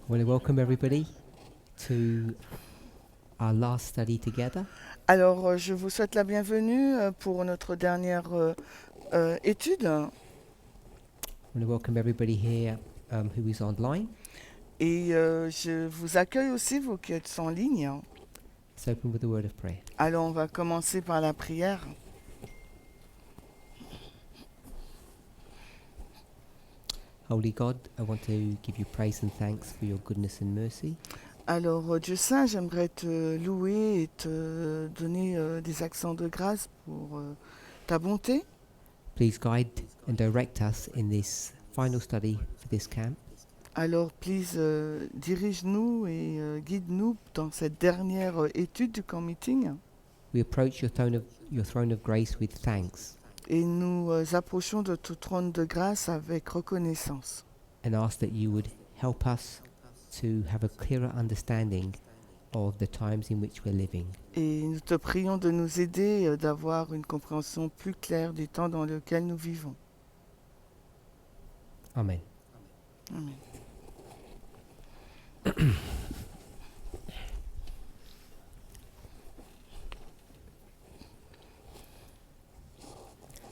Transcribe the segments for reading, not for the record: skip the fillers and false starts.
I want to welcome everybody to our last study together. Alors, je vous souhaite la bienvenue pour notre dernière étude. I want to welcome everybody here who is online. Et je vous accueille aussi, vous qui êtes en ligne. Let's open with a word of prayer. Alors, on va commencer par la prière. Holy God, I want to give you praise and thanks for your goodness and mercy. Alors, Dieu Saint, j'aimerais te louer et te donner des accents de grâce pour ta bonté. Please guide and direct us in this final study for this camp. Alors, please, dirige-nous et guide-nous dans cette dernière étude du camp meeting. We approach your throne of grace with thanks Et nous approchons de ton trône de grâce avec reconnaissance. and ask that you would help us to have a clearer understanding of the times in which we're living. Et nous te prions de nous aider d'avoir une compréhension plus claire du temps dans lequel nous vivons. Amen. Amen.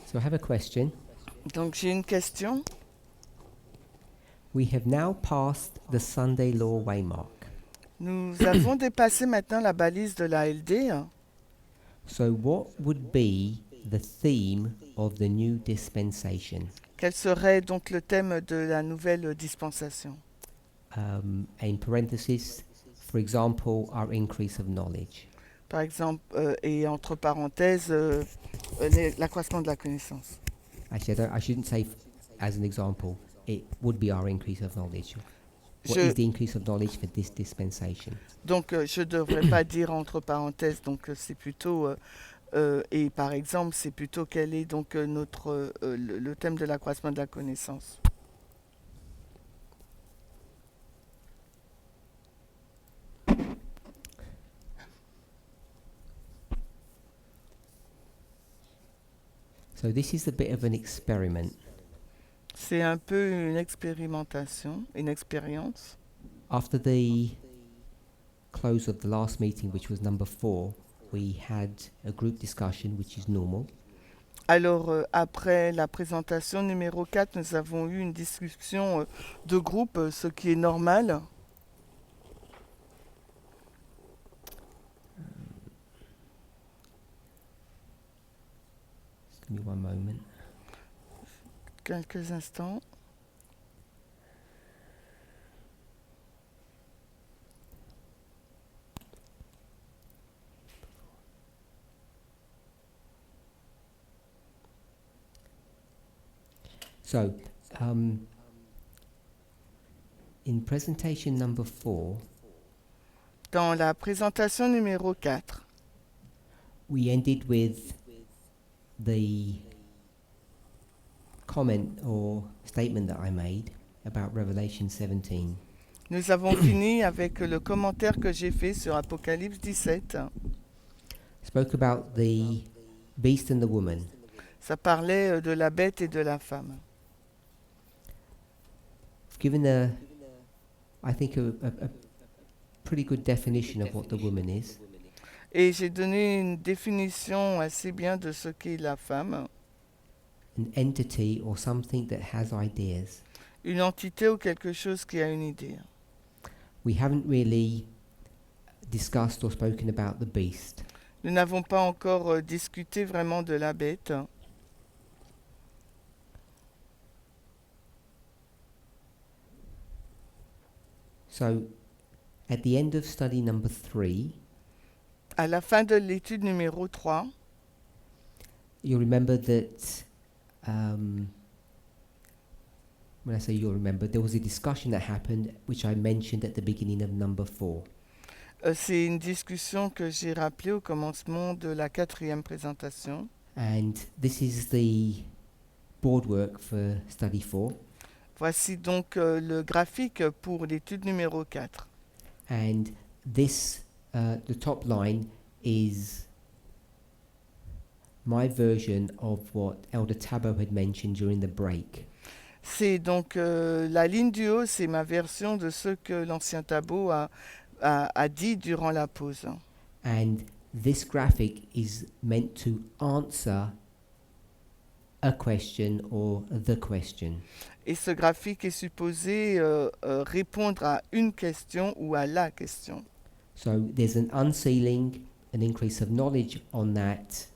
So I have a question. Donc j'ai une question. We have now passed the Sunday law waymark. Nous avons dépassé maintenant la balise de la LD. So what would be the theme of the new dispensation? Quel serait donc le thème de la nouvelle dispensation? In parentheses, for example, our increase of knowledge. Par exemple, et entre parenthèses, l'accroissement de la connaissance. Actually, I shouldn't say as an example. It would be our increase of knowledge. What Je- is the increase of knowledge for this dispensation? Donc je ne devrais pas dire entre parenthèses, donc c'est plutôt, et par exemple, c'est plutôt quel est donc le thème de l'accroissement de la connaissance. So this is a bit of an experiment. C'est un peu une expérimentation, une expérience. After the close of the last meeting, which was number 4, we had a group discussion, which is normal. Alors, après la présentation numéro 4, nous avons eu une discussion de groupe, ce qui est normal. Just give me one moment. Quelques instants. So, in presentation number 4, Dans la présentation numéro 4, we ended with the comment or statement that I made about Revelation 17. nous avons fini avec le commentaire que j'ai fait sur Apocalypse 17. Spoke about the beast and the woman. Ça parlait de la bête et de la femme. I've given I think a pretty good definition of what the woman is. Et j'ai donné une définition assez bien de ce qu'est la femme. An entity or something that has ideas. Une entité ou quelque chose qui a une idée. We haven't really discussed or spoken about the beast. Nous n'avons pas encore discuté vraiment de la bête. So, at the end of study number 3, À la fin de l'étude numéro 3, you'll remember that, when I say you'll remember, there was a discussion that happened which I mentioned at the beginning of number 4. c'est une discussion que j'ai rappelée au commencement de la 4e présentation. And this is the board work for study 4. Voici donc le graphique pour l'étude numéro 4. And this, the top line is my version of what Elder Tabo had mentioned during the break. C'est donc la ligne du haut, c'est ma version de ce que l'ancien Tabo a dit durant la pause. And this graphic is meant to answer a question or the question. Et ce graphique est supposé répondre à une question ou à la question. So there's an unsealing, an increase of knowledge on that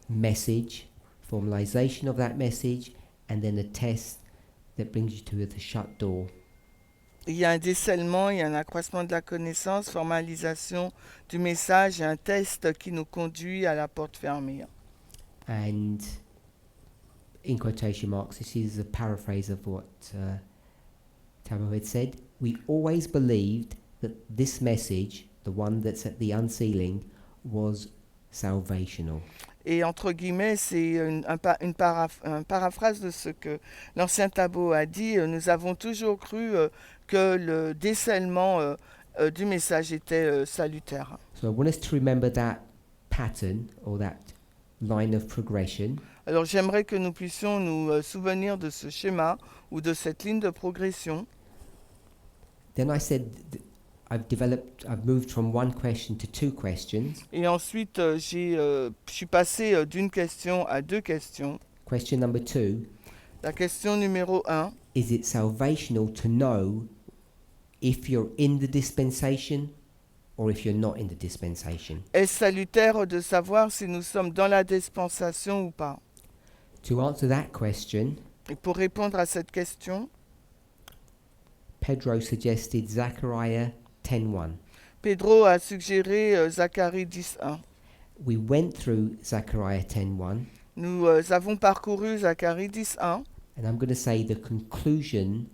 message, formalization of that message, and then a test that brings you to the shut door. Il y a un décèlement, il y a un accroissement de la connaissance, formalisation du message et un test qui nous conduit à la porte fermée. And in quotation marks, this is a paraphrase of what Tabo had said. We always believed that this message, the one that's at the unsealing, was salvational. Et entre guillemets, c'est une paraphrase de ce que l'ancien Tabo a dit. Nous avons toujours cru que le décèlement du message était salutaire. So I want us to remember that pattern or that line of progression. Alors j'aimerais que nous puissions nous souvenir de ce schéma ou de cette ligne de progression. Then I said I've moved from one question to two questions. Et ensuite, je suis passé d'une question à deux questions. Question number 2, La question numéro 1, is it salvational to know if you're in the dispensation or if you're not in the dispensation? est-ce salutaire de savoir si nous sommes dans la dispensation ou pas? To answer that question, Et pour répondre à cette question, Pedro suggested Zechariah 10:1. Pedro a suggéré Zacharie 10.1. We went through Zechariah 10:1, Nous avons parcouru Zacharie 10.1 and I'm going to say the conclusion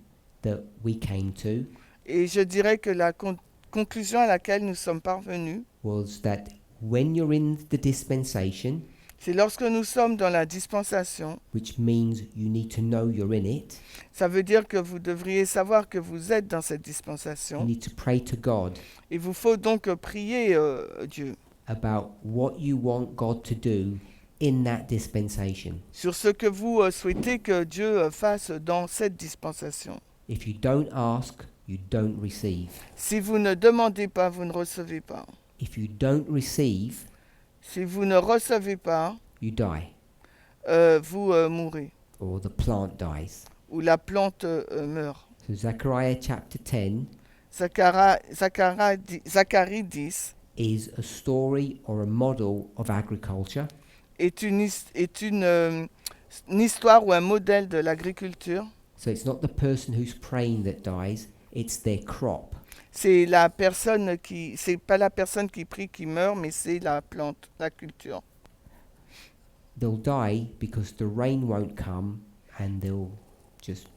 that we came to et je dirais que la conclusion à laquelle nous sommes parvenus, was that when you're in the dispensation, c'est lorsque nous sommes dans la dispensation, which means you need to know you're in it, ça veut dire que vous devriez savoir que vous êtes dans cette you dispensation. need to pray to God Il vous faut donc prier Dieu about what you want God to do in that dispensation. sur ce que vous souhaitez que Dieu fasse dans cette dispensation. If you don't ask, you don't receive. Si vous ne demandez pas, vous ne recevez pas. If you don't receive, Si vous ne recevez pas, you die, vous mourrez or the plant dies. ou la plante meurt. So Zechariah chapter 10 Zacharie 10 is a story or a model of agriculture. est une histoire ou un modèle de l'agriculture. So it's not the person who's praying that dies, it's their crop. C'est pas la personne qui prie qui meurt, mais c'est la plante, la culture. They'll die because the rain won't come and they'll just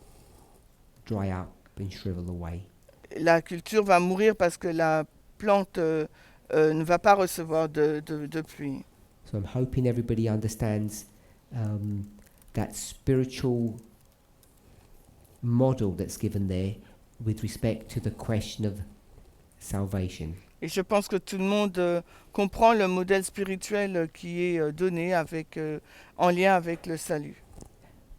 dry up and shrivel away. La culture va mourir parce que la plante ne va pas recevoir de pluie. So I'm hoping everybody understands that spiritual model that's given there with respect to the question of salvation. Et je pense que tout le monde comprend le modèle spirituel qui est donné en lien avec le salut.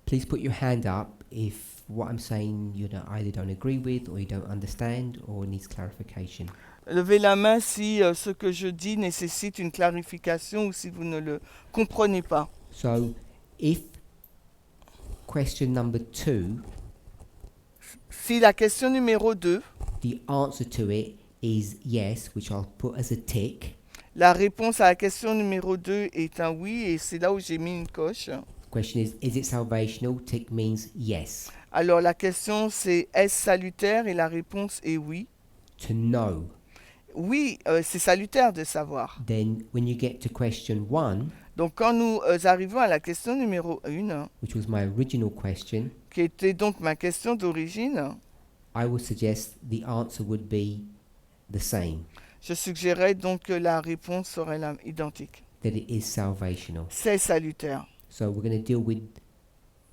Please put your hand up if what I'm saying you either don't agree with or you don't understand or needs clarification. Levez la main si ce que je dis nécessite une clarification ou si vous ne le comprenez pas. So if question number 2, Si la question numéro 2, the answer to it is yes, which I'll put as a tick. la réponse à la question numéro 2 est un oui et c'est là où j'ai mis une coche. Question is it salvational? Tick means yes. Alors la question c'est est-ce salutaire et la réponse est oui. To know. Oui, c'est salutaire de savoir. Then when you get to question 1, Donc quand nous arrivons à la question numéro 1, which was my original question, qui était donc ma question d'origine, I would suggest the answer would be the same, je suggérais donc que la réponse serait identique. that it is salvational. C'est salutaire. So we're going to deal with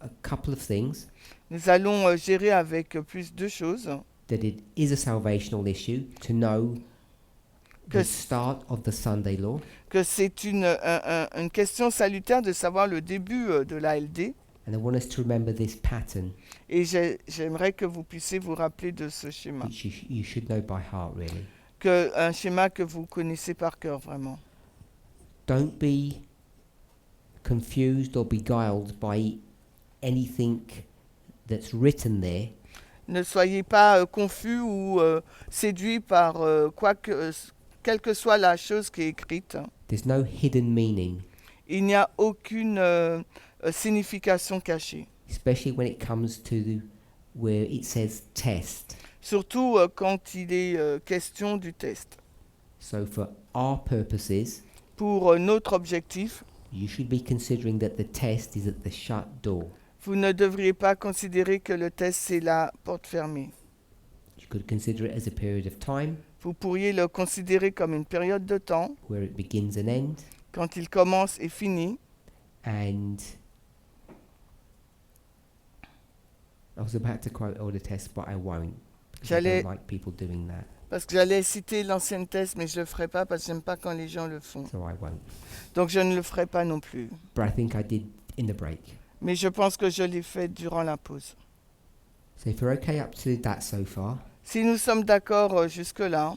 a couple of things. Nous allons gérer avec plus de choses. That it is a salvational issue to know the Que start of the Sunday law, que c'est une question salutaire de savoir le début de l'ALD, And I want us to remember this pattern, Et j'aimerais que vous puissiez vous rappeler de ce schéma, which you should know by heart, really. un schéma que vous connaissez par cœur vraiment. Don't be confused or beguiled by anything that's written there, Ne soyez pas confus ou séduits par quelle que soit la chose qui est écrite. there's no hidden meaning, Il n'y a aucune signification cachée. especially when it comes to where it says test. Surtout quand il est question du test. So for our purposes, Pour notre objectif, you should be considering that the test is at the shut door. vous ne devriez pas considérer que le test c'est la porte fermée. You could consider it as a period of time Vous pourriez le considérer comme une période de temps, where it begins and ends, quand il commence et finit. and I was about to quote all the tests, but I won't, because I J'allais- don't like people doing that, Parce que j'allais citer l'ancienne test, mais je ne le ferai pas parce que j'aime pas quand les gens le font. so I won't. Donc je ne le ferai pas non plus. But I think I did in the break. Mais je pense que je l'ai fait durant la pause. So if you're okay up to that so far, Si nous sommes d'accord jusque-là,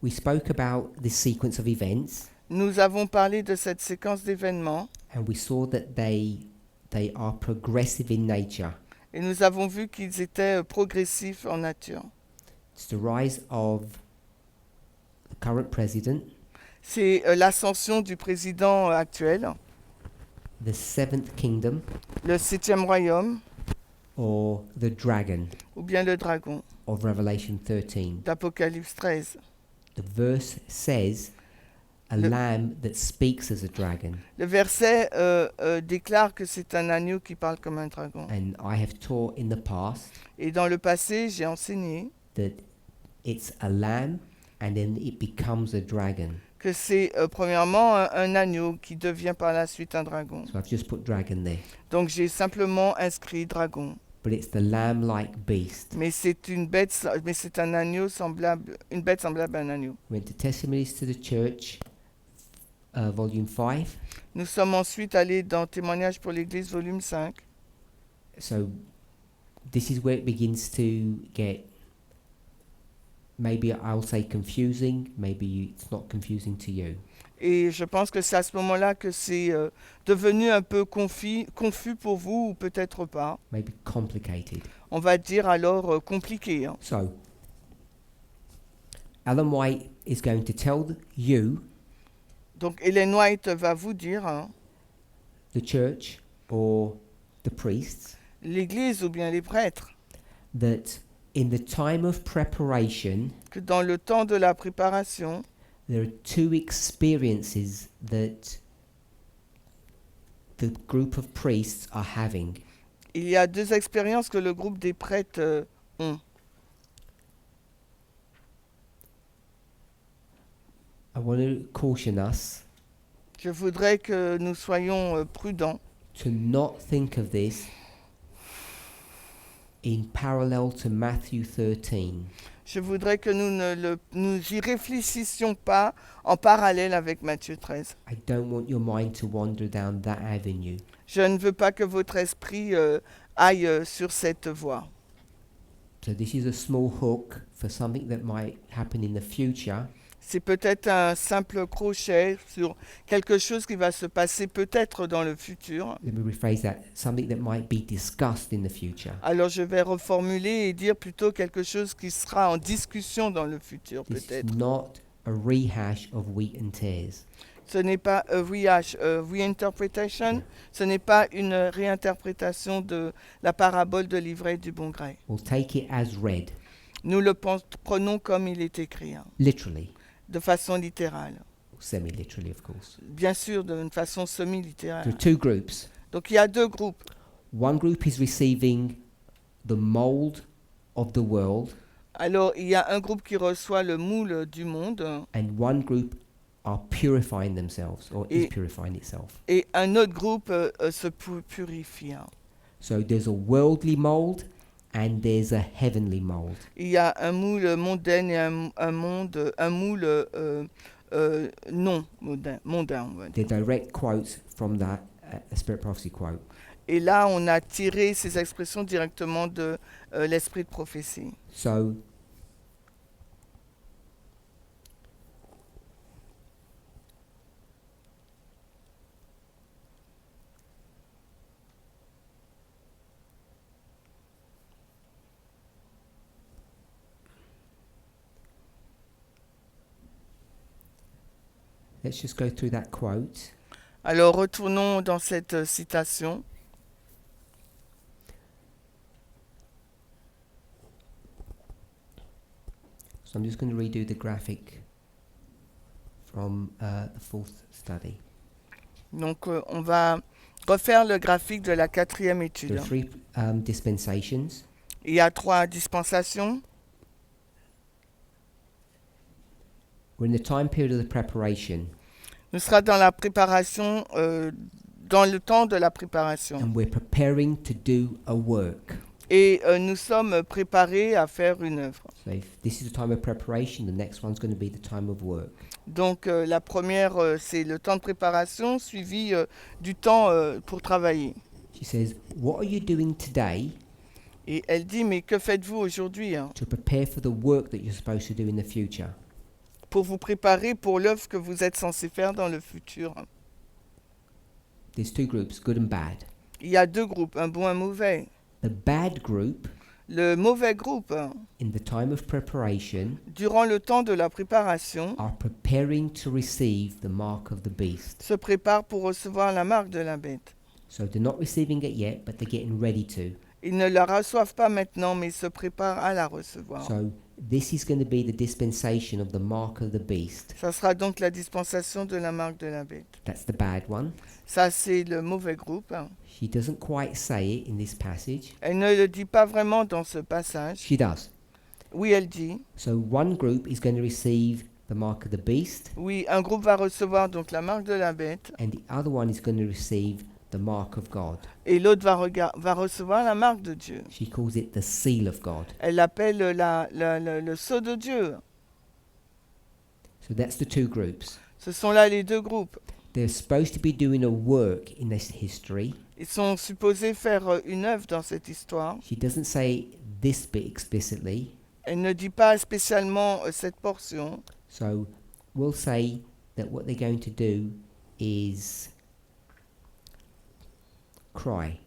we spoke about this sequence of events, nous avons parlé de cette séquence d'événements and we saw that they are progressive in nature. et nous avons vu qu'ils étaient progressifs en nature. It's the rise of the current president, C'est l'ascension du président actuel, the seventh kingdom, le 7e royaume or the dragon ou bien le dragon of Revelation 13. d'Apocalypse 13. The verse says, a Le- lamb that speaks as a dragon. Le verset déclare que c'est un agneau qui parle comme un dragon. And I have taught in the past Et dans le passé, j'ai enseigné that it's a lamb and then it becomes a dragon. que c'est premièrement un agneau qui devient par la suite un dragon. So I've just put dragon there. Donc j'ai simplement inscrit dragon. But it's the lamb-like beast. Mais c'est un agneau semblable, une bête semblable à un agneau. Went to Testimonies to the Church, volume 5. Nous sommes ensuite allés dans Témoignages pour l'Église, volume 5. So this is where it begins to get, maybe I'll say confusing, maybe it's not confusing to you. Et je pense que c'est à ce moment-là que c'est devenu un peu confus pour vous, ou peut-être pas. Maybe complicated. On va dire alors compliqué. Hein. So Alan White is going to tell you, Donc Ellen White va vous dire, hein, the church or the priests, l'Église ou bien les prêtres, that in the time of preparation, que dans le temps de la préparation, there are two experiences that the group of priests are having. il y a deux expériences que le groupe des prêtres ont. I want to caution us Je voudrais que nous soyons prudents to not think of this in parallel to Matthew 13. Je voudrais que nous y réfléchissions pas en parallèle avec Matthieu 13. I don't want your mind to wander down that avenue. Je ne veux pas que votre esprit aille sur cette voie. So this is a small hook for something that might happen in the future, C'est peut-être un simple crochet sur quelque chose qui va se passer peut-être dans le futur. let me rephrase that, something that might be discussed in the future. Alors je vais reformuler et dire plutôt quelque chose qui sera en discussion dans le futur This peut-être. is not a rehash of wheat and tares. Ce n'est pas reinterpretation, ce n'est pas une réinterprétation de la parabole de l'ivraie du bon gré. We'll take it as read, Nous le prenons comme il est écrit, hein, literally, de façon littérale. or semi-literally of course. Bien sûr, d'une façon There semi-littérale. are two groups. Donc il y a deux groupes. One group is receiving the mold of the world, Alors il y a un groupe qui reçoit le moule du monde and one group are purifying themselves, or is Et- purifying itself. et un autre groupe se purifie. Hein. So there's a worldly mold and there's a heavenly mold. Il y a un moule mondain et un moule non mondain, on va dire. The direct quotes from that a Spirit Prophecy quote. Et là, on a tiré ces expressions directement de l'esprit de prophétie. So let's just go through that quote. Alors, retournons dans cette citation. So I'm just going to redo the graphic from the fourth study. Donc, on va refaire le graphique de la 4e There étude. are three dispensations. Il y a 3 dispensations. We're in the time period of the preparation, Nous serons dans la préparation, dans le temps de la préparation. and we're preparing to do a work. Et nous sommes préparés à faire une œuvre. So if this is the time of preparation, the next one's going to be the time of work. Donc, la première, c'est le temps de préparation suivi du temps pour travailler. She says, "What are you doing today Et elle dit, mais que faites-vous aujourd'hui to prepare for the work that you're supposed to do in the future?" pour vous préparer pour l'œuvre que vous êtes censé faire dans le futur? There's two groups, good and bad. Il y a 2 groupes, un bon et un mauvais. The bad group, Le mauvais groupe, in the time of preparation, durant le temps de la préparation, are preparing to receive the mark of the beast. se prépare pour recevoir la marque de la bête. So they're not receiving it yet, but they're getting ready to. Ils ne la reçoivent pas maintenant, mais ils se préparent à la recevoir. So this is going to be the dispensation of the mark of the beast. Ça sera donc la dispensation de la marque de la bête. That's the bad one. Ça, c'est le mauvais groupe. She doesn't quite say it in this passage. Elle ne le dit pas vraiment dans ce passage. She does. Oui, elle dit. So one group is going to receive the mark of the beast, Oui, un groupe va recevoir donc la marque de la bête and the other one is going to receive the mark of God. et l'autre va recevoir la marque de Dieu. She calls it the seal of God. Elle l'appelle le sceau de Dieu. So that's the two groups. Ce sont là les 2 groupes. They're supposed to be doing a work in this history. Ils sont supposés faire une œuvre dans cette histoire. She doesn't say this bit explicitly. Elle ne dit pas spécialement cette portion. So we'll say that what they're going to do is cry.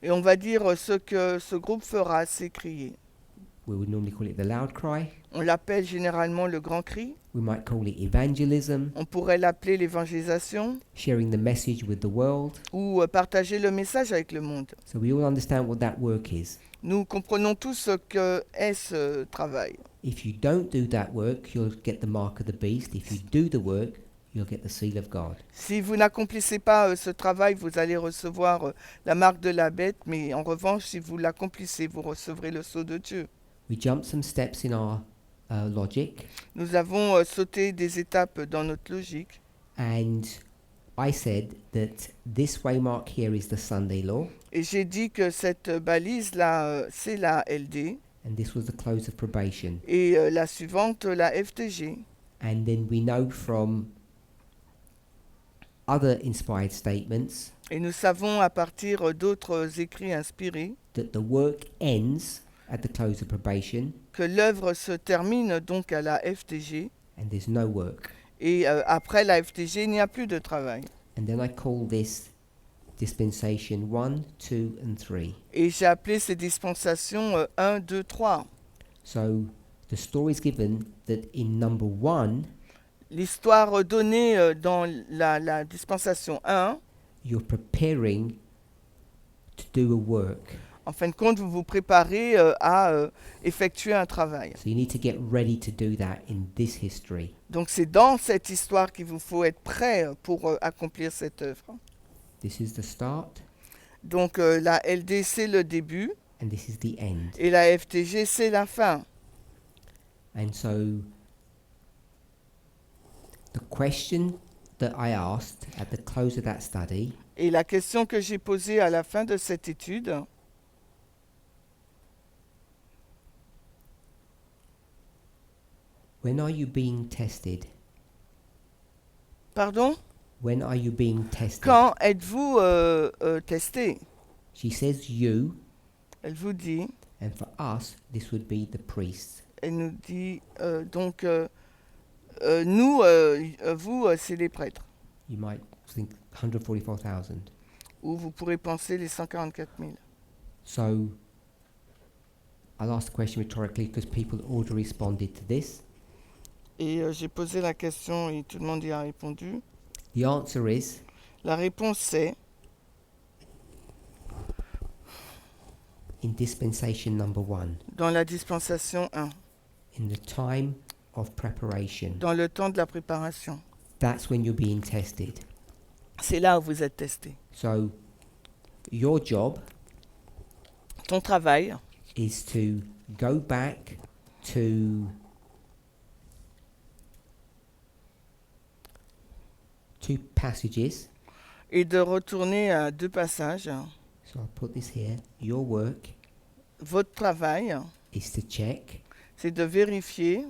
Et on va dire ce que ce groupe fera, c'est crier. We would normally call it the loud cry. On l'appelle généralement le grand cri. We might call it evangelism, On pourrait l'appeler l'évangélisation sharing the message with the world. ou partager le message avec le monde. So we all understand what that work is. Nous comprenons tous ce que est ce travail. If you don't do that work, you'll get the mark of the beast. If you do the work, you'll get the seal of God. Si vous n'accomplissez pas ce travail, vous allez recevoir la marque de la bête, mais en revanche, si vous l'accomplissez, vous recevrez le sceau de Dieu. We jump some steps in our logic, Nous avons sauté des étapes dans notre logique. and I said that this waymark here is the Sunday law, Et j'ai dit que cette balise-là, c'est la LD. and this was the close of probation. Et la suivante, la FTG. And then we know from other inspired statements Et nous savons à partir d'autres écrits inspirés that the work ends at the close of probation, que l'œuvre se termine donc à la FTG. and there's no work. Et après la FTG, il n'y a plus de travail. And then I call this dispensation 1, 2, and 3. Et j'ai appelé ces dispensations 1, 2, 3. So the story is given that in number 1, L'histoire donnée dans la dispensation 1, you're preparing to do a work. en fin de compte, vous vous préparez à effectuer un travail. So you need to get ready to do that in this history. Donc c'est dans cette histoire qu'il vous faut être prêt pour accomplir cette œuvre. This is the start, Donc la LD, c'est le début, and this is the end. et la FTG, c'est la fin. And so the question that I asked at the close of that study Et la question que j'ai posée à la fin de cette étude, when are you being tested? pardon, When are you being tested? Quand êtes-vous testé? She says you, Elle vous dit, and for us, this would be the priests. elle nous dit, nous, vous, c'est les prêtres. You might think 144,000. Ou vous pourrez penser les 144 000. So I'll ask the question rhetorically because people already responded to this. Et j'ai posé la question et tout le monde y a répondu. The answer is La réponse c'est, in dispensation number 1, dans la dispensation 1, in the time of preparation. dans le temps de la préparation. That's when you're being tested. C'est là où vous êtes testé. So your job Ton travail, is to go back to two passages. est de retourner à 2 passages. So I'll put this here. Your work Votre travail, is to check c'est de vérifier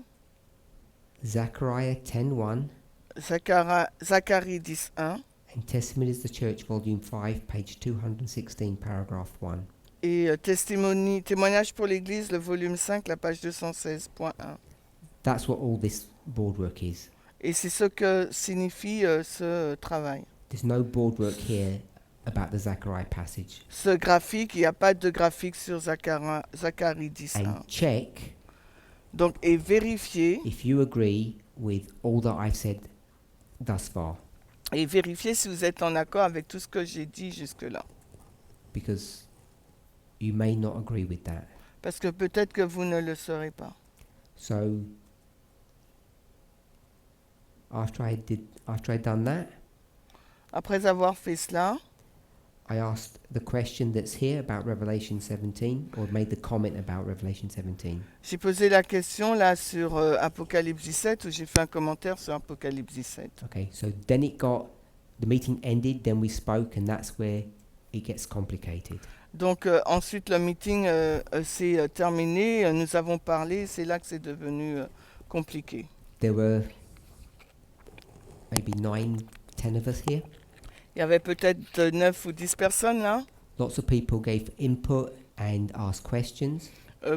Zechariah 10:1 Zacharie 10.1 and Testimonies of the Church, Volume 5, page 216, paragraph 1. et témoignage pour l'Église, le volume 5, la page 216.1. That's what all this board work is. Et c'est ce que signifie ce travail. There's no board work here about the Zechariah passage. Ce graphique, il n'y a pas de graphique sur Zacharie 10.1. And check Donc, et vérifier, if you agree with all that I've said thus far, et vérifier si vous êtes en accord avec tout ce que j'ai dit jusque-là. because you may not agree with that. Parce que peut-être que vous ne le saurez pas. So after I'd done that, Après avoir fait cela, I asked the question that's here about Revelation 17, or made the comment about Revelation 17. j'ai posé la question là sur Apocalypse 17, où j'ai fait un commentaire sur Apocalypse 17. Okay, so then the meeting ended, then we spoke, and that's where it gets complicated. Donc ensuite le meeting s'est terminé, nous avons parlé, c'est là que c'est devenu compliqué. There were maybe 9, 10 of us here. Il y avait peut-être 9 ou 10 personnes là. Lots of people gave input and asked questions,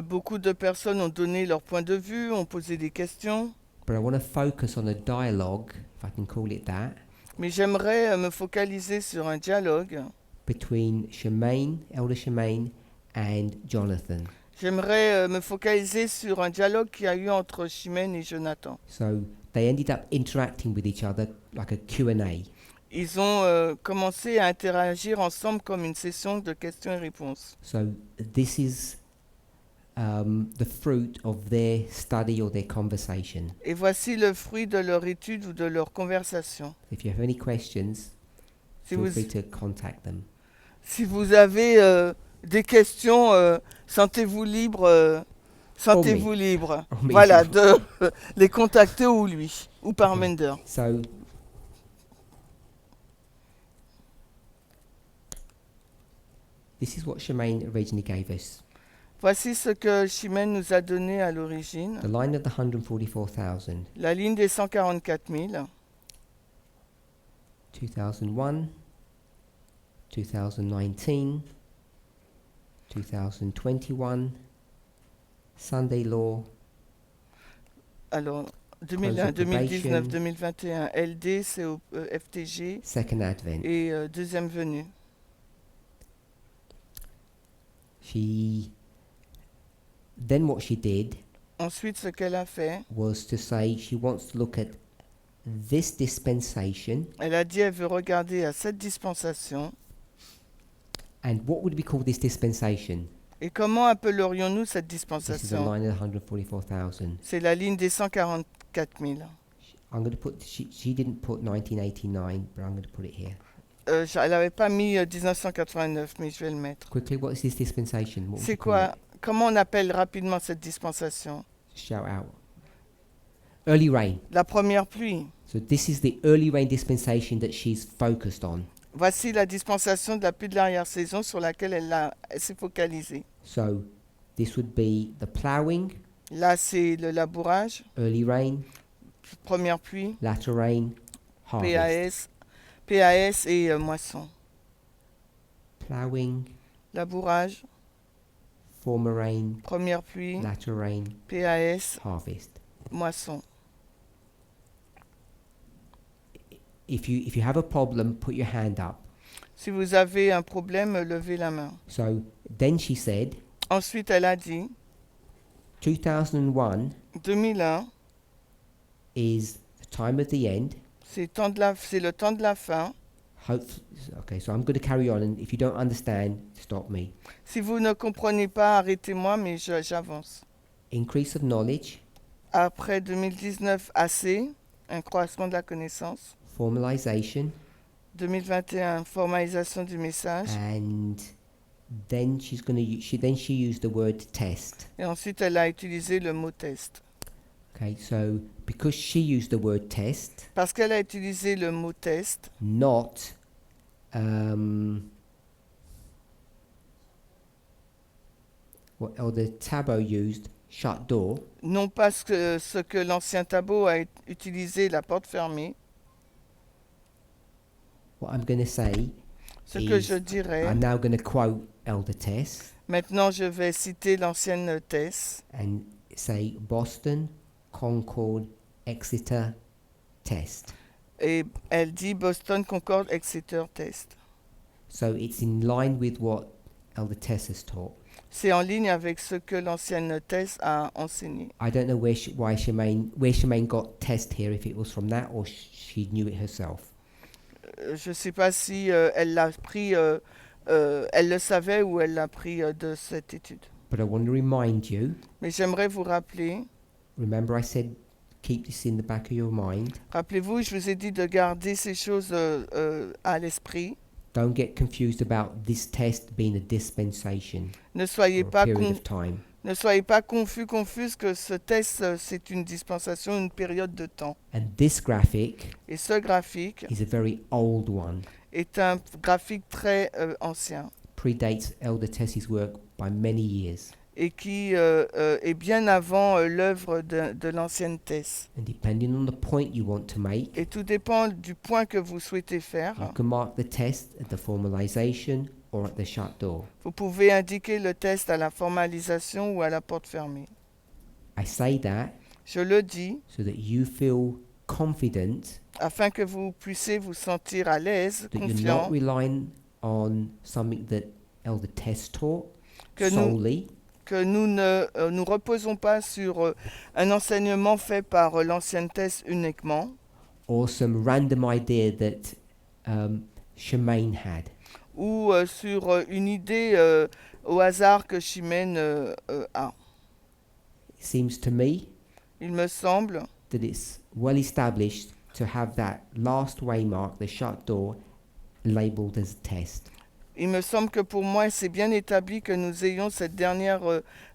Beaucoup de personnes ont donné leur point de vue, ont posé des questions. but I want to focus on a dialogue, if I can call it that, Mais j'aimerais me focaliser sur un dialogue. between Shemaine, Elder Shemaine, and Jonathan. J'aimerais me focaliser sur un dialogue qu'il y a eu entre Chimène et Jonathan. So they ended up interacting with each other like a Q&A. Ils ont commencé à interagir ensemble comme une session de questions et réponses. So this is the fruit of their study or their conversation. Et voici le fruit de leur étude ou de leur conversation. If you have any questions, Si feel vous, free to contact them. si vous avez des questions, sentez-vous libre. Sentez-vous libre. Or me. Voilà, de les contacter ou lui, ou par Mender. So this is what Shemaine originally gave us. Voici ce que Chimène nous a donné à l'origine. The line of the 144,000, La ligne des 144 000, 2001, 2019, 2021, Sunday Law, alors 2001, Close of 2019, probation. 2021, LD, FTG Second Advent. et deuxième venue. Then what she did Ensuite, ce qu'elle a fait, was to say she wants to look at this dispensation, elle a dit elle veut regarder à cette dispensation. and what would we call this dispensation? Et comment appellerions-nous cette This is the dispensation? line of the 144,000. C'est la ligne des 144 000. I'm going to put, she didn't put 1989, but I'm going to put it here. Elle n'avait pas mis 1989, mais je vais le mettre. Quickly, what is this dispensation? What would C'est you call quoi? it? Comment on appelle rapidement cette dispensation? Shout out. Early rain. La première pluie. So this is the early rain dispensation that she's focused on. Voici la dispensation de la pluie de l'arrière-saison sur laquelle elle s'est focalisée. So this would be the ploughing, Là, c'est le labourage, early rain, première pluie, latter rain, harvest. PAS, PAS et moisson. Ploughing, Labourage, former rain, première pluie, latter rain, PAS, harvest. moisson. If you have a problem, put your hand up. Si vous avez un problème, levez la main. So then she said, Ensuite, elle a dit, 2001 2001, is the time of the end. c'est le temps de la fin. Okay, so I'm going to carry on, and if you don't understand, stop me. Si vous ne comprenez pas, arrêtez-moi, mais j'avance. Increase of knowledge, Après 2019, assez, un croissant de la connaissance. formalization, 2021, formalisation du message. and then she used the word test. Et ensuite, elle a utilisé le mot test. Okay, so because she used the word test, Parce qu'elle a utilisé le mot test, not what Elder Tabo used, shut door, non pas ce que l'ancien Tabo a utilisé, la porte fermée. what I'm going to say Ce que is, je dirais, I'm now going to quote Elder Tess maintenant je vais citer l'ancienne Tess and say Boston, Concord, Exeter, test. et elle dit Boston, Concord, Exeter, test. So it's in line with what Elder Tess has taught. C'est en ligne avec ce que l'ancienne Tess a enseigné. I don't know where Shemaine got test here, if it was from that or she knew it herself. Je ne sais pas si elle l'a pris, elle le savait ou elle l'a pris de cette étude. But I want to remind you, Mais j'aimerais vous rappeler, remember I said keep this in the back of your mind. rappelez-vous, je vous ai dit de garder ces choses à l'esprit. Don't get confused about this test being a dispensation Ne soyez or a pas, period of time. ne soyez pas confus que ce test, c'est une dispensation, une période de temps. And this graphic Et ce graphique is a very old one. est un graphique très ancien Predates Elder Tess's work by many years. et qui est bien avant l'œuvre de l'ancienne Tess. And depending on the point you want to make, Et tout dépend du point que vous souhaitez faire. you can mark the test at the formalization or at the shut door. Vous pouvez indiquer le test à la formalisation ou à la porte fermée. I say that Je le dis so that you feel confident afin que vous puissiez vous sentir à l'aise, that you're not confiant, relying on something that Elder Tess taught Que nous- solely, que nous ne nous reposons pas sur un enseignement fait par l'ancienne Tess uniquement, or some random idea that Shemaine had. ou sur une idée au hasard que Chimène a. It seems to me Il me semble that it's well established to have that last waymark, the shut door, labeled as test. Il me semble que pour moi, c'est bien établi que nous ayons cette dernière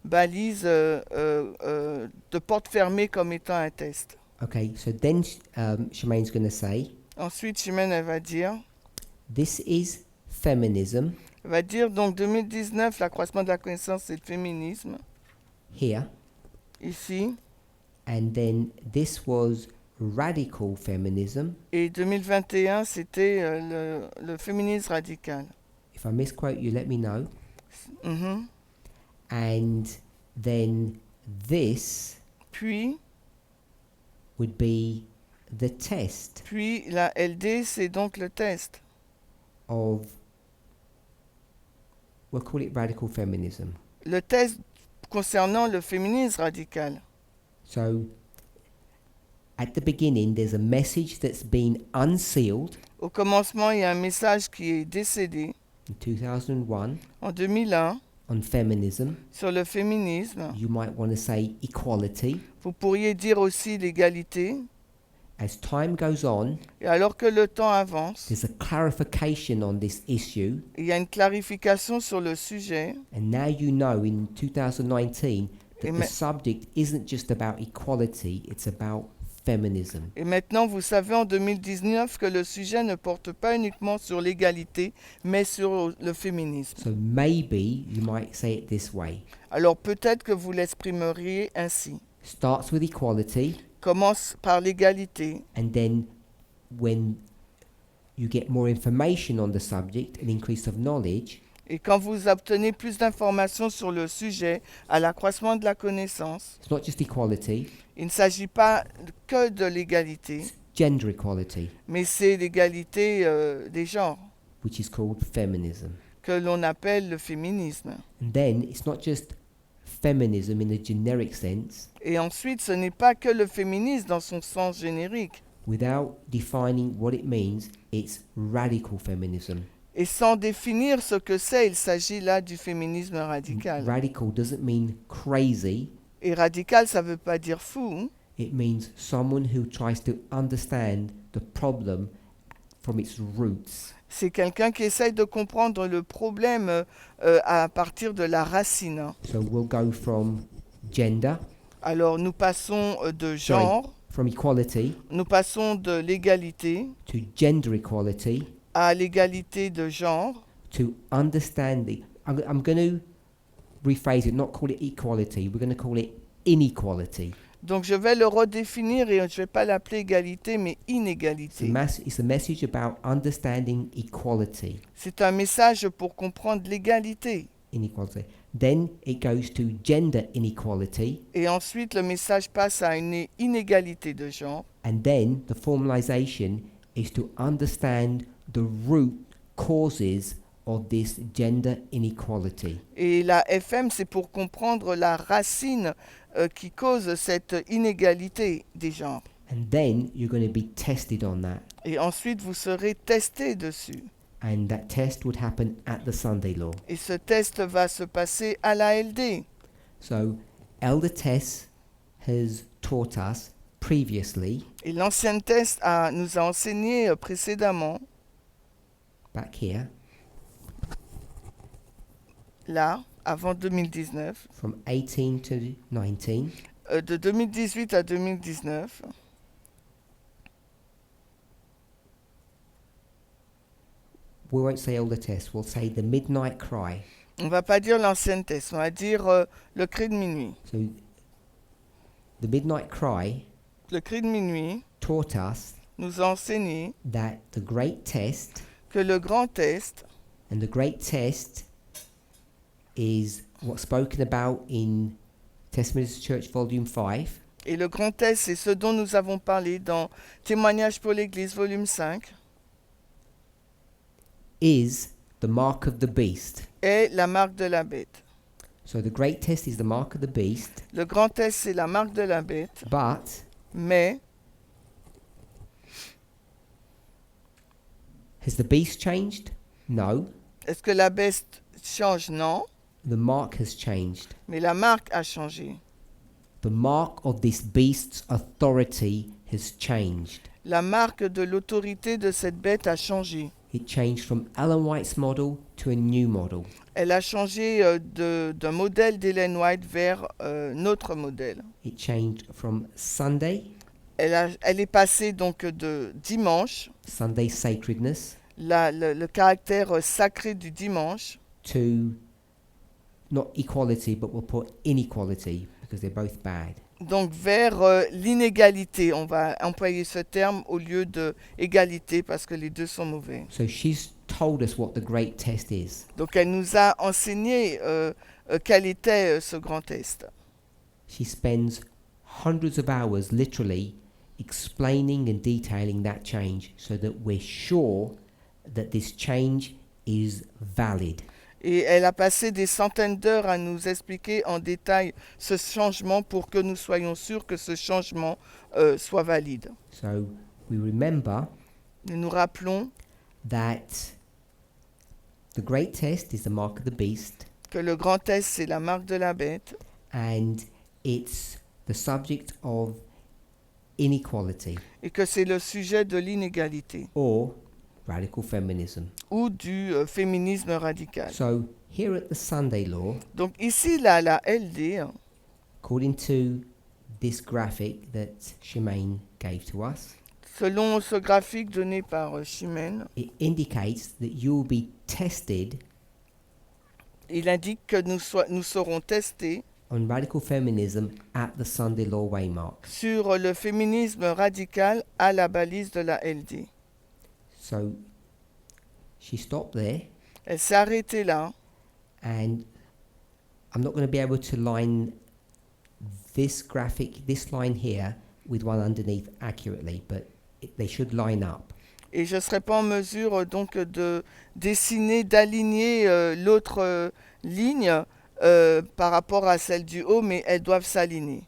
balise de porte fermée comme étant un test. Okay, so then Shemaine's going to say, Ensuite, Chimène, elle va dire, this is feminism donc 2019, l'accroissement de la connaissance et le féminisme, here, ici, and then this was radical feminism. et 2021, c'était le féminisme radical. If I misquote you, let me know. Mhm. And then this Puis would be the test la LD, c'est donc le test. of, we'll call it radical feminism. Le test concernant le féminisme radical. So at the beginning, there's a message that's been unsealed Au commencement, il y a un message qui est décédé in 2001 en 2001 on feminism. sur le féminisme. You might want to say equality. Vous pourriez dire aussi l'égalité. As time goes on, Et alors que le temps avance, there's a clarification on this issue, il y a une clarification sur le sujet. and now you know in 2019 that Amen. the subject isn't just about equality, it's about feminism. Et maintenant, vous savez en 2019 que le sujet ne porte pas uniquement sur l'égalité, mais sur le féminisme. So maybe you might say it this way. Alors peut-être que vous l'exprimeriez ainsi. Starts with equality, Commence par l'égalité. and then when you get more information on the subject, an increase of knowledge, Et quand vous obtenez plus d'informations sur le sujet, à l'accroissement de la connaissance, it's not just equality, il ne s'agit pas que de l'égalité, it's gender equality, mais c'est l'égalité des genres, which is called feminism. que l'on appelle le féminisme. And then it's not just feminism in the generic sense, Et ensuite, ce n'est pas que le féminisme dans son sens générique. without defining what it means, it's radical feminism. Et sans définir ce que c'est, il s'agit là du féminisme radical. Radical doesn't mean crazy, Et radical, ça ne veut pas dire fou. it means someone who tries to understand the problem from its roots. C'est quelqu'un qui essaye de comprendre le problème à partir de la racine. So we'll go from gender, Alors nous passons de genre, from equality nous passons de l'égalité to gender equality, à l'égalité de genre. to understanding. I'm going to rephrase it, not call it equality, we're going to call it inequality. Donc je vais le redéfinir et je ne vais pas l'appeler égalité mais inégalité. It's a message about understanding equality. C'est un message pour comprendre l'égalité. Inequality. Then it goes to gender inequality, Et ensuite le message passe à une inégalité de genre. and then the formalization is to understand the root causes of this gender inequality. Et la FM, c'est pour comprendre la racine qui cause cette inégalité des genres. And then you're going to be tested on that. Et ensuite, vous serez testé dessus. And that test would happen at the Sunday Law. Et ce test va se passer à la LD. So Elder Tess has taught us previously, Et l'ancien test nous a enseigné précédemment, back here, là, avant 2019, from 18 to 19, de 2018 à 2019, we won't say Elder Tess, we'll say the midnight cry. on va pas dire l'ancien test, on va dire le cri de minuit. So the midnight cry Le cri de minuit taught us nous a enseigné that the great test, que le grand test, and the great test is what's spoken about in Testimonies Church Volume 5, et le grand test, c'est ce dont nous avons parlé dans Témoignages pour l'Église, volume 5, is the mark of the beast. est la marque de la bête. So the great test is the mark of the beast, Le grand test, c'est la marque de la bête, but mais has the beast changed? No. est-ce que la bête change? Non, The mark has changed. mais la marque a changé. The mark of this beast's authority has changed. La marque de l'autorité de cette bête a changé. It changed from Ellen White's model to a new model. Elle a changé d'un modèle d'Ellen White vers notre modèle. It changed from Sunday, Elle est passée donc de dimanche, Sunday sacredness, le caractère sacré du dimanche, to not equality, but we'll put inequality because they're both bad. donc vers l'inégalité. On va employer ce terme au lieu de égalité parce que les deux sont mauvais. So she's told us what the great test is. Donc elle nous a enseigné quel était ce grand test. She spends hundreds of hours literally explaining and detailing that change so that we're sure that this change is valid. Et elle a passé des centaines d'heures à nous expliquer en détail ce changement pour que nous soyons sûrs que ce changement soit valide. So we remember Nous nous rappelons that the great test is the mark of the beast, que le grand test, c'est la marque de la bête and it's the subject of inequality et que c'est le sujet de l'inégalité or radical feminism. ou du féminisme radical. So here at the Sunday Law, Donc ici, là, la LD, according to this graphic that Shemaine gave to us, selon ce graphique donné par Chimène, it indicates that you will be tested il indique que nous serons testés on radical feminism at the Sunday Law waymark. sur le féminisme radical à la balise de la LD. So she stopped there, Elle s'est arrêtée là. and I'm not going to be able to line this graphic, this line here, with one underneath accurately, but they should line up. Et je ne serai pas en mesure donc de dessiner, d'aligner l'autre ligne par rapport à celle du haut, mais elles doivent s'aligner.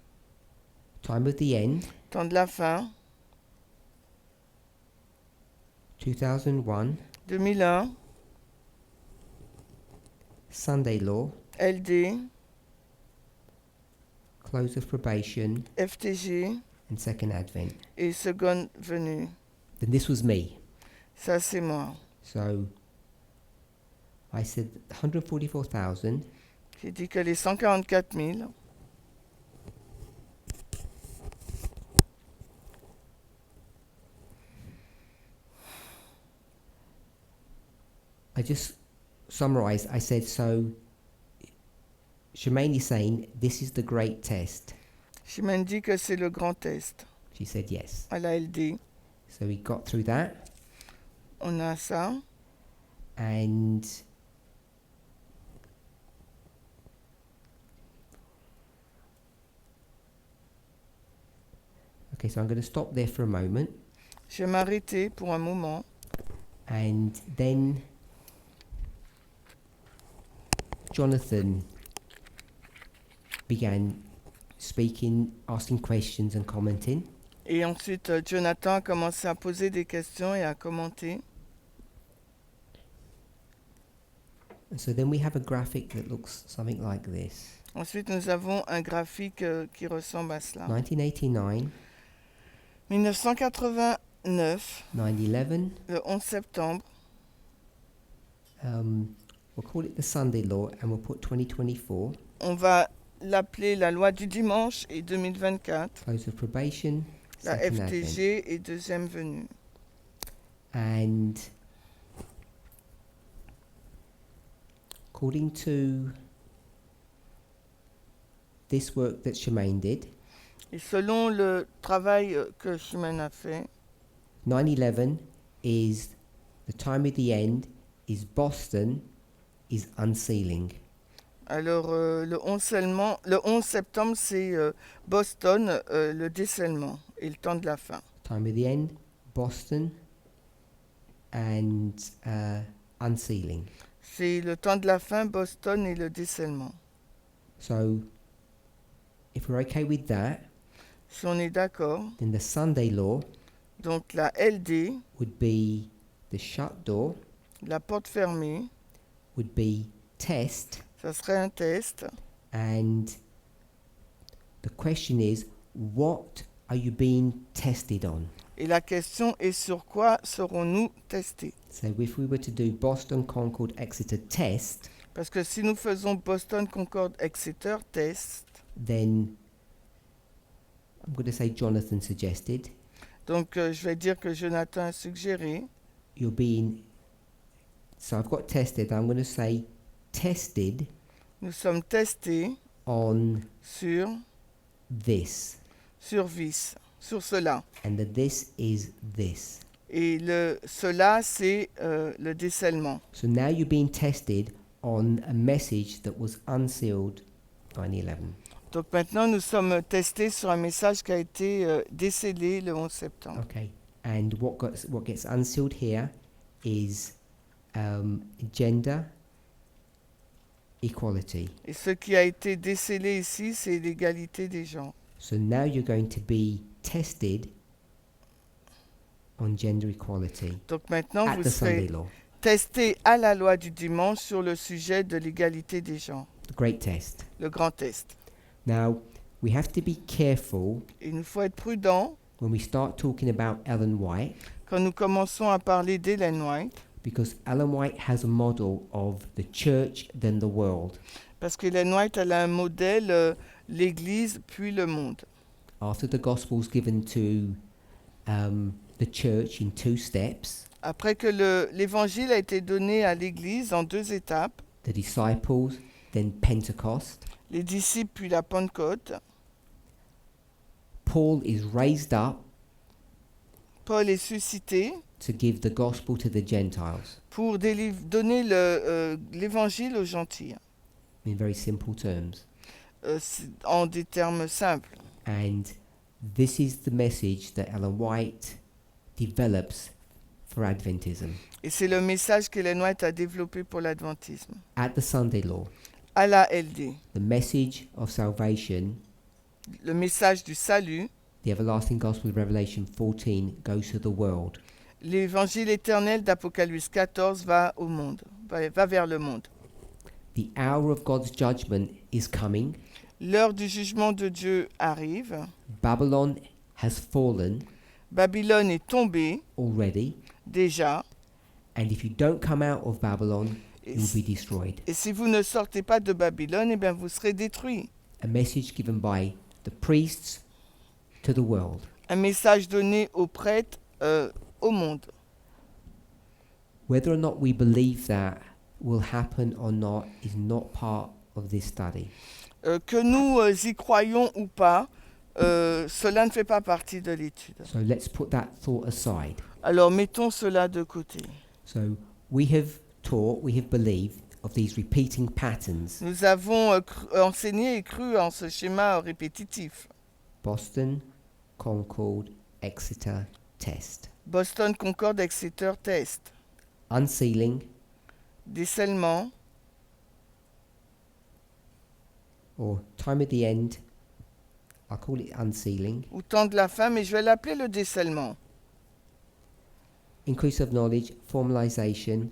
Time of the end, Temps de la fin, 2001, 2001, Sunday Law, LD, Close of Probation, FTG and Second Advent. et seconde venue. Then this was me. Ça, c'est moi. So I said 144,000. J'ai dit que les 144 000, I just summarized. I said, so Shemaine is saying this is the great test. Chimène dit que c'est le grand test She said yes. à la LD. So we got through that, On a ça. and okay, so I'm going to stop there for a moment, Je vais m'arrêter pour un moment. and then Jonathan began speaking, asking questions and commenting. Et ensuite, Jonathan a commencé à poser des questions et à commenter. And so then we have a graphic that looks something like this. Ensuite, nous avons un graphique qui ressemble à cela. 1989, 1989, 9/11. le 11 septembre, We'll call it the Sunday Law, and we'll put 2024. on va l'appeler la loi du dimanche et 2024, Close of probation, la second Advent. FTG et deuxième venue. And according to this work that Shemaine did, Et selon le travail que Chimène a fait, 9/11 is the time of the end, is Boston, is unsealing. alors le 11 septembre, c'est Boston, le décèlement et le temps de la fin. Time of the end, Boston, and unsealing. C'est le temps de la fin, Boston et le décèlement. So if we're okay with that, Si on est d'accord, then the Sunday Law donc la LD, would be the shut door, la porte fermée, would be test, ça serait un test. and the question is, what are you being tested on? Et la question est sur quoi serons-nous testés? So if we were to do Boston, Concord, Exeter test, Parce que si nous faisons Boston, Concord, Exeter test, then I'm going to say Jonathan suggested, donc je vais dire que Jonathan a suggéré. you're being, so I've got tested, I'm going to say tested Nous sommes testés on sur this, vis, sur cela. and the this is this. Et cela, c'est le décèlement. So now you're being tested on a message that was unsealed 9/11. Donc maintenant, nous sommes testés sur un message qui a été décellé le 11 septembre. Okay, and what gets unsealed here is gender equality. Et ce qui a été décellé ici, c'est l'égalité des genres. So now you're going to be tested on gender equality Donc maintenant, at vous the Sunday serez Law, testés à la loi du dimanche sur le sujet de l'égalité des genres, the great test. le grand test. Now we have to be careful Il nous faut être prudent when we start talking about Ellen White, quand nous commençons à parler d'Ellen White, because Ellen White has a model of the church then the world. parce qu'Ellen White, elle a un modèle, l'Église puis le monde. After the gospel's given to the church in 2 steps, Après que l'Évangile a été donné à l'Église en 2 étapes, the disciples, then Pentecost, les disciples puis la Pentecôte, Paul is raised up, Paul est suscité, to give the gospel to the Gentiles pour donner l'évangile aux gentils, in very simple terms. en des termes simples. And this is the message that Ellen White develops for Adventism. Et c'est le message qu'Ellen White a développé pour l'adventisme. At the Sunday Law, À la LD, the message of salvation, le message du salut, the everlasting gospel of Revelation 14, goes to the world. l'évangile éternel d'Apocalypse 14 va au monde, va vers le monde. The hour of God's judgment is coming. L'heure du jugement de Dieu arrive. Babylon has fallen Babylone est tombée already, déjà. and if you don't come out of Babylon, Et you'll be si, destroyed. et si vous ne sortez pas de Babylone, eh bien vous serez détruits. A message given by the priests to the world. Un message donné aux prêtres, au monde. Whether or not we believe that will happen or not is not part of this study. Que nous y croyons ou pas, cela ne fait pas partie de l'étude. So let's put that thought aside. Alors mettons cela de côté. So we have taught, we have believed of these repeating patterns. Nous avons enseigné et cru en ce schéma répétitif. Boston, Concord, Exeter, test. Boston, Concorde, Exeter, test. Unsealing, Décèlement, or time at the end, I'll call it unsealing. ou temps de la fin, mais je vais l'appeler le décèlement. Increase of knowledge, formalization,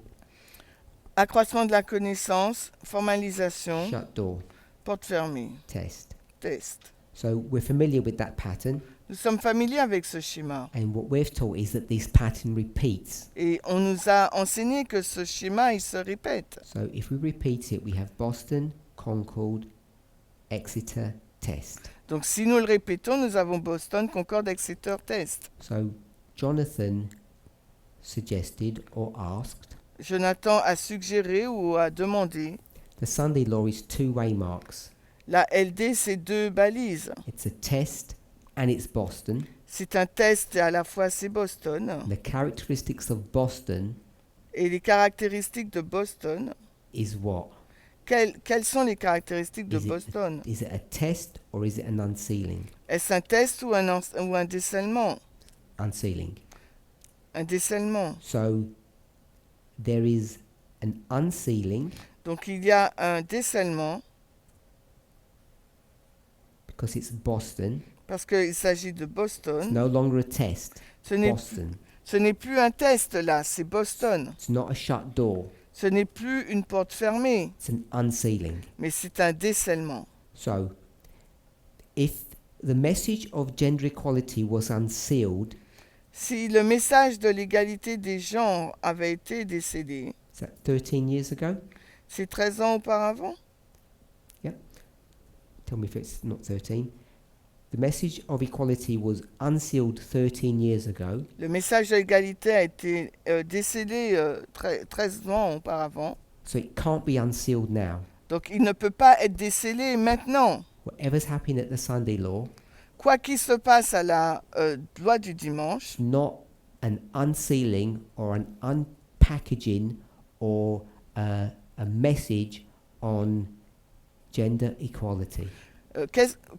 Accroissement de la connaissance, formalisation, shut door, porte fermée, test. test. So we're familiar with that pattern, Nous sommes familiers avec ce schéma. and what we've taught is that this pattern repeats. Et on nous a enseigné que ce schéma, il se répète. So if we repeat it, we have Boston, Concord, Exeter, test. Donc si nous le répétons, nous avons Boston, Concorde, Exeter, test. So Jonathan suggested or asked, Jonathan a suggéré ou a demandé, the Sunday law is two waymarks. la LD, c'est deux balises. It's a test and it's Boston. C'est un test et à la fois c'est Boston. The characteristics of Boston Et les caractéristiques de Boston, is what? quelles sont les caractéristiques de Is it- Boston? Is it a test or is it an unsealing? Est-ce un test ou un décèlement? Unsealing. Un décèlement. So there is an unsealing Donc il y a un décèlement because it's Boston. parce qu'il s'agit de It's Boston. no longer a test. Ce n'est Boston. plus un test là, c'est Boston. It's not a shut door. Ce n'est plus une porte fermée, It's an unsealing. mais c'est un décèlement. So if the message of gender equality was unsealed, Si le message de l'égalité des genres avait été décédé, is that 13 years ago? c'est 13 ans auparavant? Tell me if it's not 13. The message of equality was unsealed 13 years ago. Le message de l'égalité a été décédé 13 ans auparavant. So it can't be unsealed now. Donc il ne peut pas être décellé maintenant. Whatever's happening at the Sunday law, Quoi qu'il se passe à la loi du dimanche, it's not an unsealing or an unpackaging or a message on gender equality.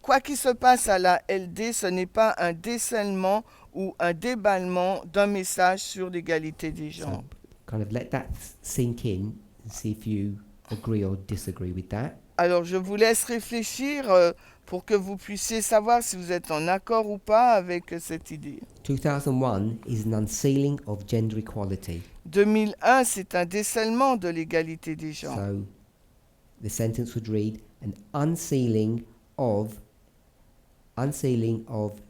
quoi qu'il se passe à la LD, ce n'est pas un décèlement ou un déballement d'un message sur l'égalité des genres. So kind of let that sink in and see if you agree or disagree with that. Alors je vous laisse réfléchir pour que vous puissiez savoir si vous êtes en accord ou pas avec cette idée. 2001 is an unsealing of gender equality. 2001, c'est un décèlement de l'égalité des genres. So the sentence would read an unsealing of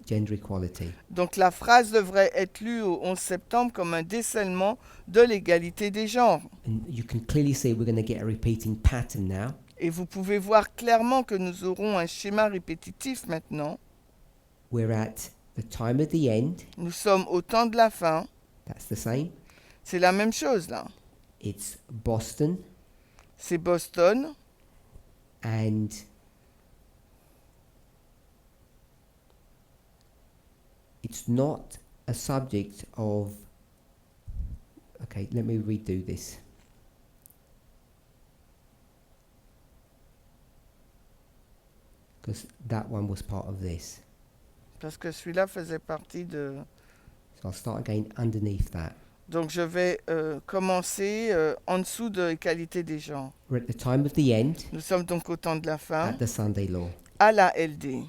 gender equality. Donc la phrase devrait être lue au 11 septembre comme un décèlement de l'égalité des genres. And you can clearly see we're going to get a repeating pattern now. Et vous pouvez voir clairement que nous aurons un schéma répétitif maintenant. We're at the time of the end. Nous sommes au temps de la fin. That's the same. C'est la même chose là. It's Boston, C'est Boston and it's not a subject of Okay, let me redo this. Because that one was part of this. Parce que celui-là faisait partie de... So I'll start again underneath that. Donc je vais commencer en dessous de l'égalité des genres. We're at the time of the end, Nous sommes donc au temps de la fin, at the Sunday law. à la LD.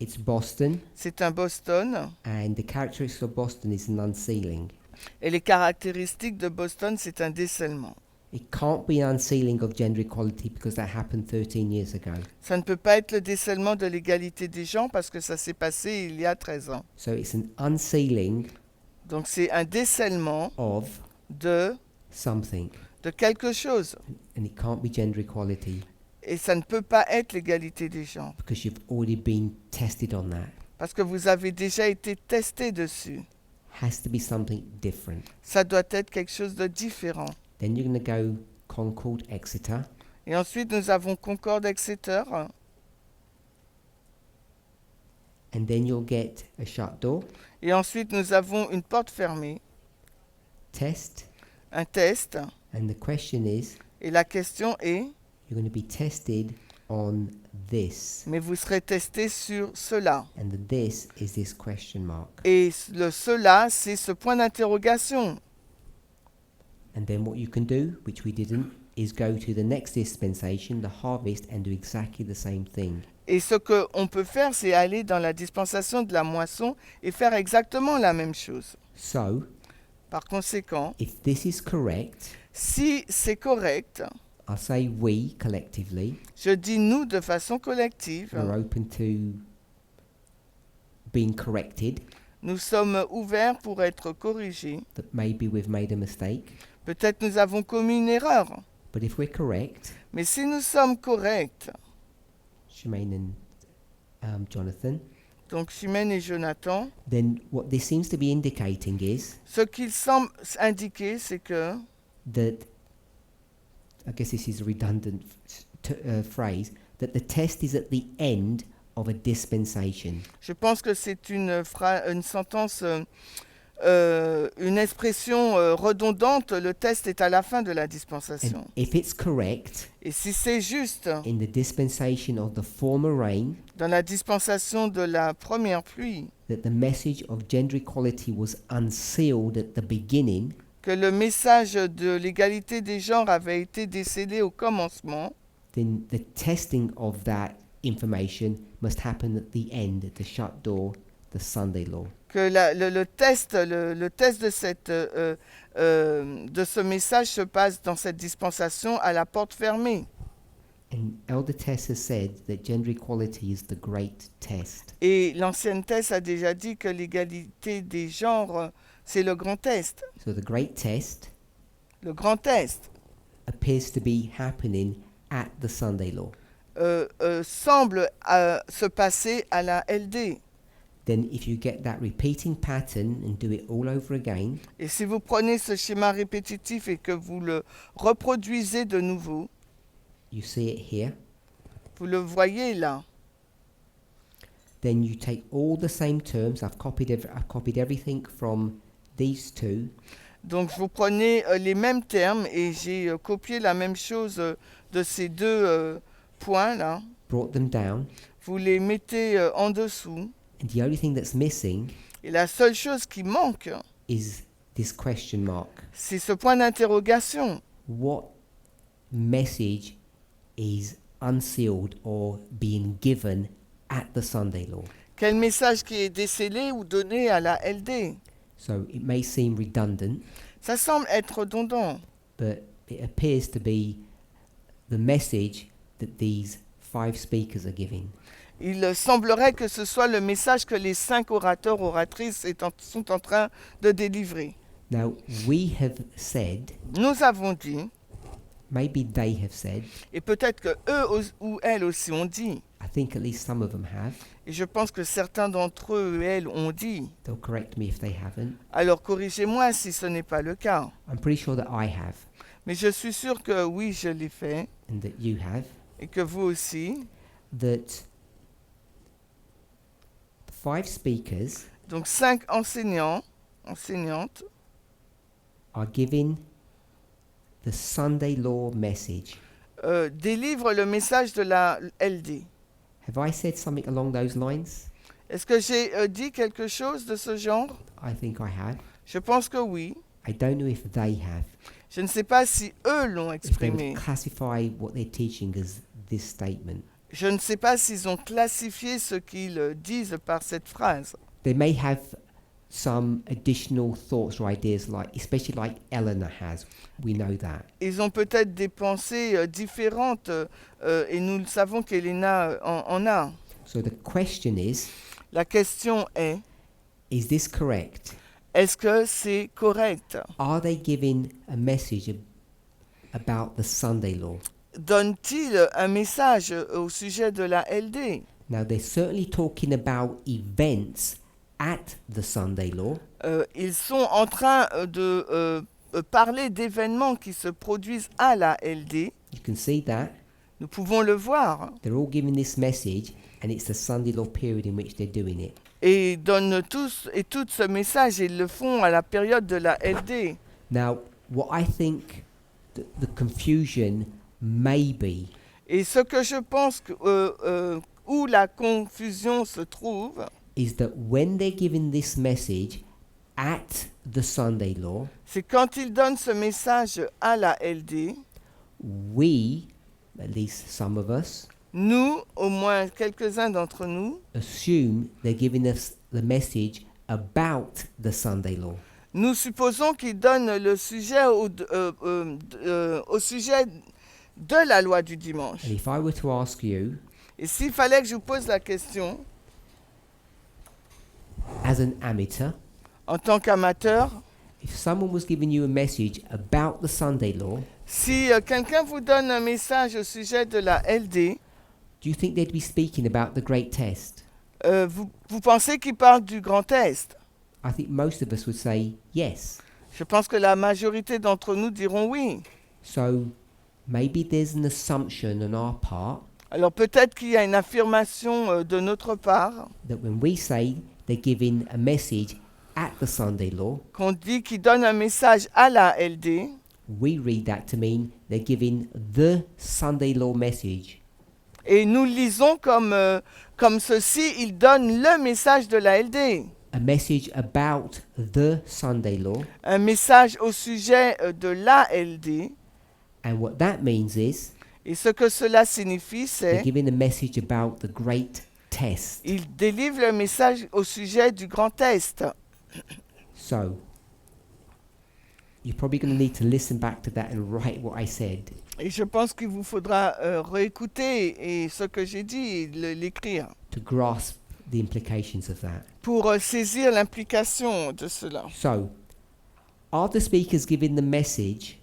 It's Boston, C'est un Boston, and the characteristic of Boston is an unsealing. et les caractéristiques de Boston, c'est un décèlement. It can't be an unsealing of gender equality because that happened 13 years ago. Ça ne peut pas être le décèlement de l'égalité des genres parce que ça s'est passé il y a 13 ans. So it's an unsealing Donc c'est un décèlement of de something, quelque chose. and it can't be gender equality Et ça ne peut pas être l'égalité des genres. because you've already been tested on that. Parce que vous avez déjà été testé dessus. Has to be something different. Ça doit être quelque chose de différent. Then you're going to go Concord, Exeter, Et ensuite, nous avons Concorde, Exeter. and then you'll get a shut door, Et ensuite, nous avons une porte fermée, test, un test. and the question is, Et la question est, you're going to be tested on this, mais vous serez testé sur cela. and the this is this question mark. Et le cela, c'est ce point d'interrogation. And then what you can do, which we didn't, is go to the next dispensation, the harvest, and do exactly the same thing. Et ce qu'on peut faire, c'est aller dans la dispensation de la moisson et faire exactement la même chose. So, Par conséquent, if this is correct, si c'est correct, I'll say we collectively je dis nous de façon collective, are open to being corrected, nous sommes ouverts pour être corrigés. that maybe we've made a mistake. Peut-être nous avons commis une erreur, But if we're correct, mais si nous sommes corrects, Shemaine and Jonathan, donc Chimène et Jonathan, then what this seems to be indicating is ce qu'il semble indiquer, c'est que, that, I guess this is a redundant phrase, that the test is at the end of a dispensation. je pense que c'est une sentence, une expression redondante, le test est à la fin de la dispensation. And if it's correct, Et si c'est juste, in the dispensation of the former rain, dans la dispensation de la première pluie, that the message of gender equality was unsealed at the beginning, que le message de l'égalité des genres avait été décédé au commencement, then the testing of that information must happen at the end, at the shut door, the Sunday law. que le test de ce message se passe dans cette dispensation à la porte fermée. And Elder Tess has said that gender equality is the great test. Et l'ancienne Thèse a déjà dit que l'égalité des genres, c'est le grand test. So the great test Le grand test appears to be happening at the Sunday law. semble se passer à la LD. Then if you get that repeating pattern and do it all over again, Et si vous prenez ce schéma répétitif et que vous le reproduisez de nouveau, you see it here, vous le voyez là. then you take all the same terms. I've copied everything from these two, Donc vous prenez les mêmes termes et j'ai copié la même chose de ces deux points là. brought them down, Vous les mettez en dessous. and the only thing that's missing Et la seule chose qui manque, is this question mark. c'est ce point d'interrogation. What message is unsealed or being given at the Sunday law? Quel message qui est décelé ou donné à la LD? So it may seem redundant, Ça semble être redondant, but it appears to be the message that these 5 speakers are giving. Il semblerait que ce soit le message que les 5 orateurs, oratrices sont en train de délivrer. Now, we have said, Nous avons dit, maybe they have said, et peut-être que eux ou elles aussi ont dit, I think at least some of them have. et je pense que certains d'entre eux et elles ont dit, They'll correct me if they haven't. alors corrigez-moi si ce n'est pas le cas. I'm pretty sure that I have, Mais je suis sûr que oui, je l'ai fait, and that you have, et que vous aussi. that 5 speakers Donc 5 enseignants, enseignantes, are giving the Sunday law message. Délivre le message de la LD. Have I said something along those lines? Est-ce que j'ai dit quelque chose de ce genre? I think I have. Je pense que oui. I don't know if they have. Je ne sais pas si eux l'ont If they would exprimé. classify what they're teaching as this statement. Je ne sais pas s'ils ont classifié ce qu'ils disent par cette phrase. They may have some additional thoughts or ideas, like especially like Eleanor has. We know that. Ils ont peut-être des pensées différentes et nous le savons qu'Elena en a. So the question is La question this correct? est-ce que c'est correct? Are they giving a message about the Sunday law? Donne-t-il un message au sujet de la LD? Now they're certainly talking about events at the Sunday law. Ils sont en train de parler d'événements qui se produisent à la LD. You can see that. Nous pouvons le voir. They're all giving this message, and it's the Sunday law period in which they're doing it. Et ils donnent tous et toutes ce message et ils le font à la période de la LD. Now, what I think the confusion may be Et ce que je pense où la confusion se trouve, is that when they're giving this message at the Sunday law, c'est quand ils donnent ce message à la LD, we, at least some of us, nous, au moins quelques-uns d'entre nous, assume they're giving us the message about the Sunday law. nous supposons qu'ils donnent le sujet au sujet de la loi du dimanche. And if I were to ask you, Et s'il fallait que je vous pose la question, as an amateur, en tant qu'amateur, if someone was giving you a message about the Sunday law, si quelqu'un vous donne un message au sujet de la LD, do you think they'd be speaking about the great test? vous pensez qu'il parle du Grand Est? I think most of us would say yes. Je pense que la majorité d'entre nous diront oui. So maybe there's an assumption on our part Alors peut-être qu'il y a une affirmation de notre part, that when we say they're giving a message at the Sunday law, qu'on dit qu'il donne un message à la LD, we read that to mean they're giving the Sunday law message. et nous lisons comme ceci, il donne le message de la LD. A message about the Sunday law. Un message au sujet de la LD. And what that means is Et ce que cela signifie, they're c'est giving a message about the great test. il délivre le message au sujet du Grand Est. So you're probably going to need to listen back to that and write what I said. Et je pense qu'il vous faudra réécouter et ce que j'ai dit et l'écrire To grasp the implications of that. pour saisir l'implication de cela. So, are the speakers giving the message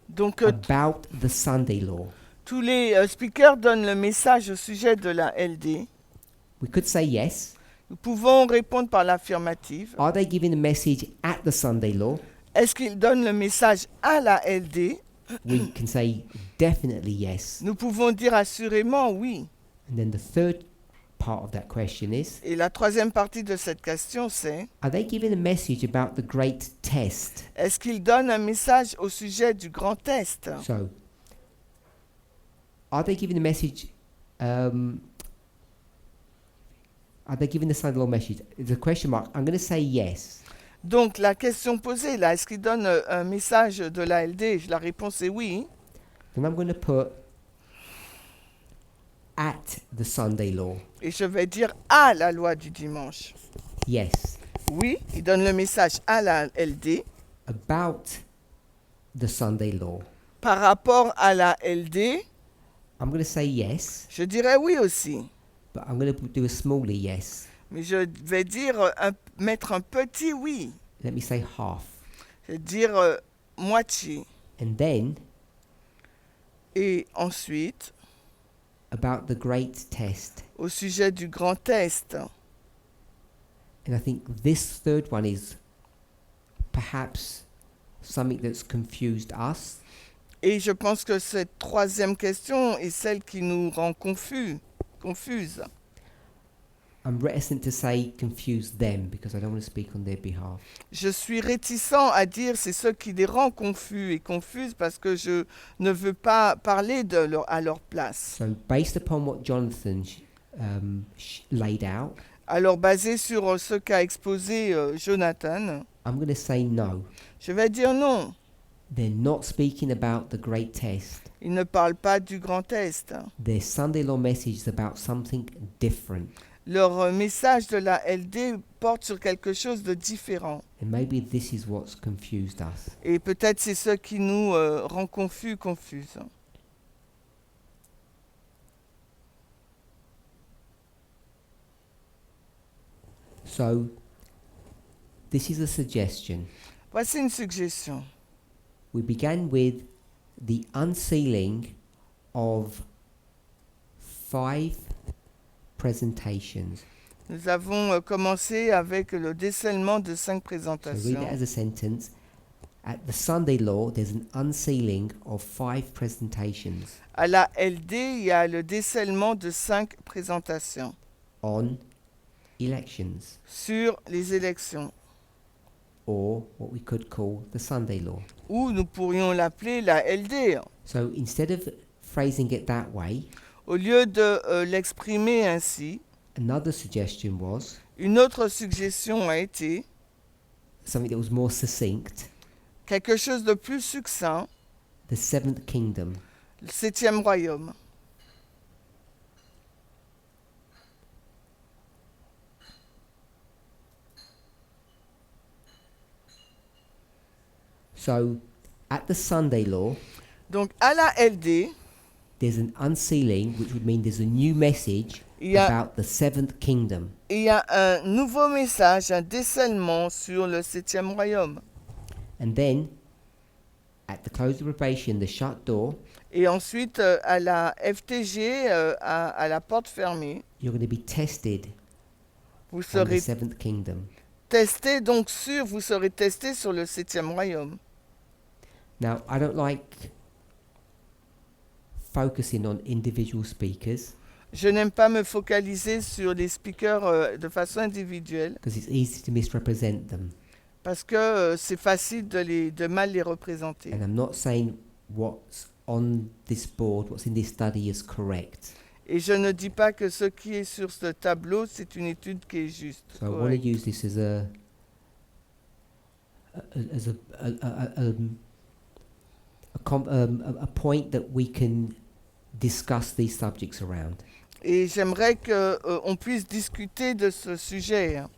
Donc about the Sunday law? tous les speakers donnent le message au sujet de la LD. We could say yes. Nous pouvons répondre par l'affirmative. Are they giving a message at the Sunday law? Est-ce qu'ils donnent le message à la LD? We can say definitely yes. Nous pouvons dire assurément oui. And then the third part of that question is, Et la troisième partie de cette question, c'est are they giving a message about the great test? est-ce qu'ils donnent un message au sujet du Grand Est? So, are they giving a message? Are they giving the Sunday law message? It's a question mark. I'm going to say yes. Donc la question posée là, est-ce qu'ils donnent un message de la LD? La réponse est oui. Then I'm going to put at the Sunday law. Et je vais dire à la loi du dimanche. Yes. Oui, ils donnent le message à la LD. About the Sunday law. Par rapport à la LD, I'm going to say yes, je dirais oui aussi. but I'm going to do a smaller yes. Mais je vais dire mettre un petit oui. Let me say half. Je vais dire moitié. And then, Et ensuite, about the great test. au sujet du Grand Est. And I think this third one is perhaps something that's confused us. Et je pense que cette troisième question est celle qui nous rend confuse. I'm reticent to say confuse them because I don't want to speak on their behalf. Je suis réticent à dire c'est ce qui les rend confus et confuses parce que je ne veux pas parler à leur place. So, based upon what Jonathan laid out, Alors, basé sur ce qu'a exposé Jonathan, I'm going to say no. je vais dire non. They're not speaking about the great test. Il ne parle pas du grand test. Their Sunday law message is about something different. Leur message de la LD porte sur quelque chose de différent. And maybe this is what's confused us. Et peut-être c'est ce qui nous rend confuses. So, this is a suggestion. Voici une suggestion. We began with the unsealing of 5 presentations. Nous avons commencé avec le décèlement de 5 So read it présentations. as a sentence. At the Sunday law, there's an unsealing of 5 presentations À la LD, il y a le décèlement de 5 présentations on elections, sur les élections, or what we could call the Sunday law. ou nous pourrions l'appeler la LD. So instead of phrasing it that way, Au lieu de l'exprimer ainsi, another suggestion was une autre suggestion a été something that was more succinct: quelque chose de plus succinct, the 7th kingdom. le 7e royaume. So at the Sunday law, Donc à la LD, there's an unsealing, which would mean there's a new message il y a, about the 7th kingdom. il y a un nouveau message, un décèlement sur le 7e royaume. And then, at the close of probation, the shut door, Et ensuite, à la FTG, à la porte fermée, you're going to be tested vous on the serez 7th kingdom. testé, donc vous serez testé sur le 7e royaume. Now, I don't like focusing on individual speakers Je n'aime pas me focaliser sur les speakers de façon individuelle because it's easy to misrepresent them. parce que c'est facile de mal les représenter. And I'm not saying what's on this board, what's in this study is correct. Et je ne dis pas que ce qui est sur ce tableau, c'est une étude qui est juste. So I want to correcte. use this as a point that we can discuss these subjects around. Et j'aimerais qu'on puisse discuter de ce sujet. Hein.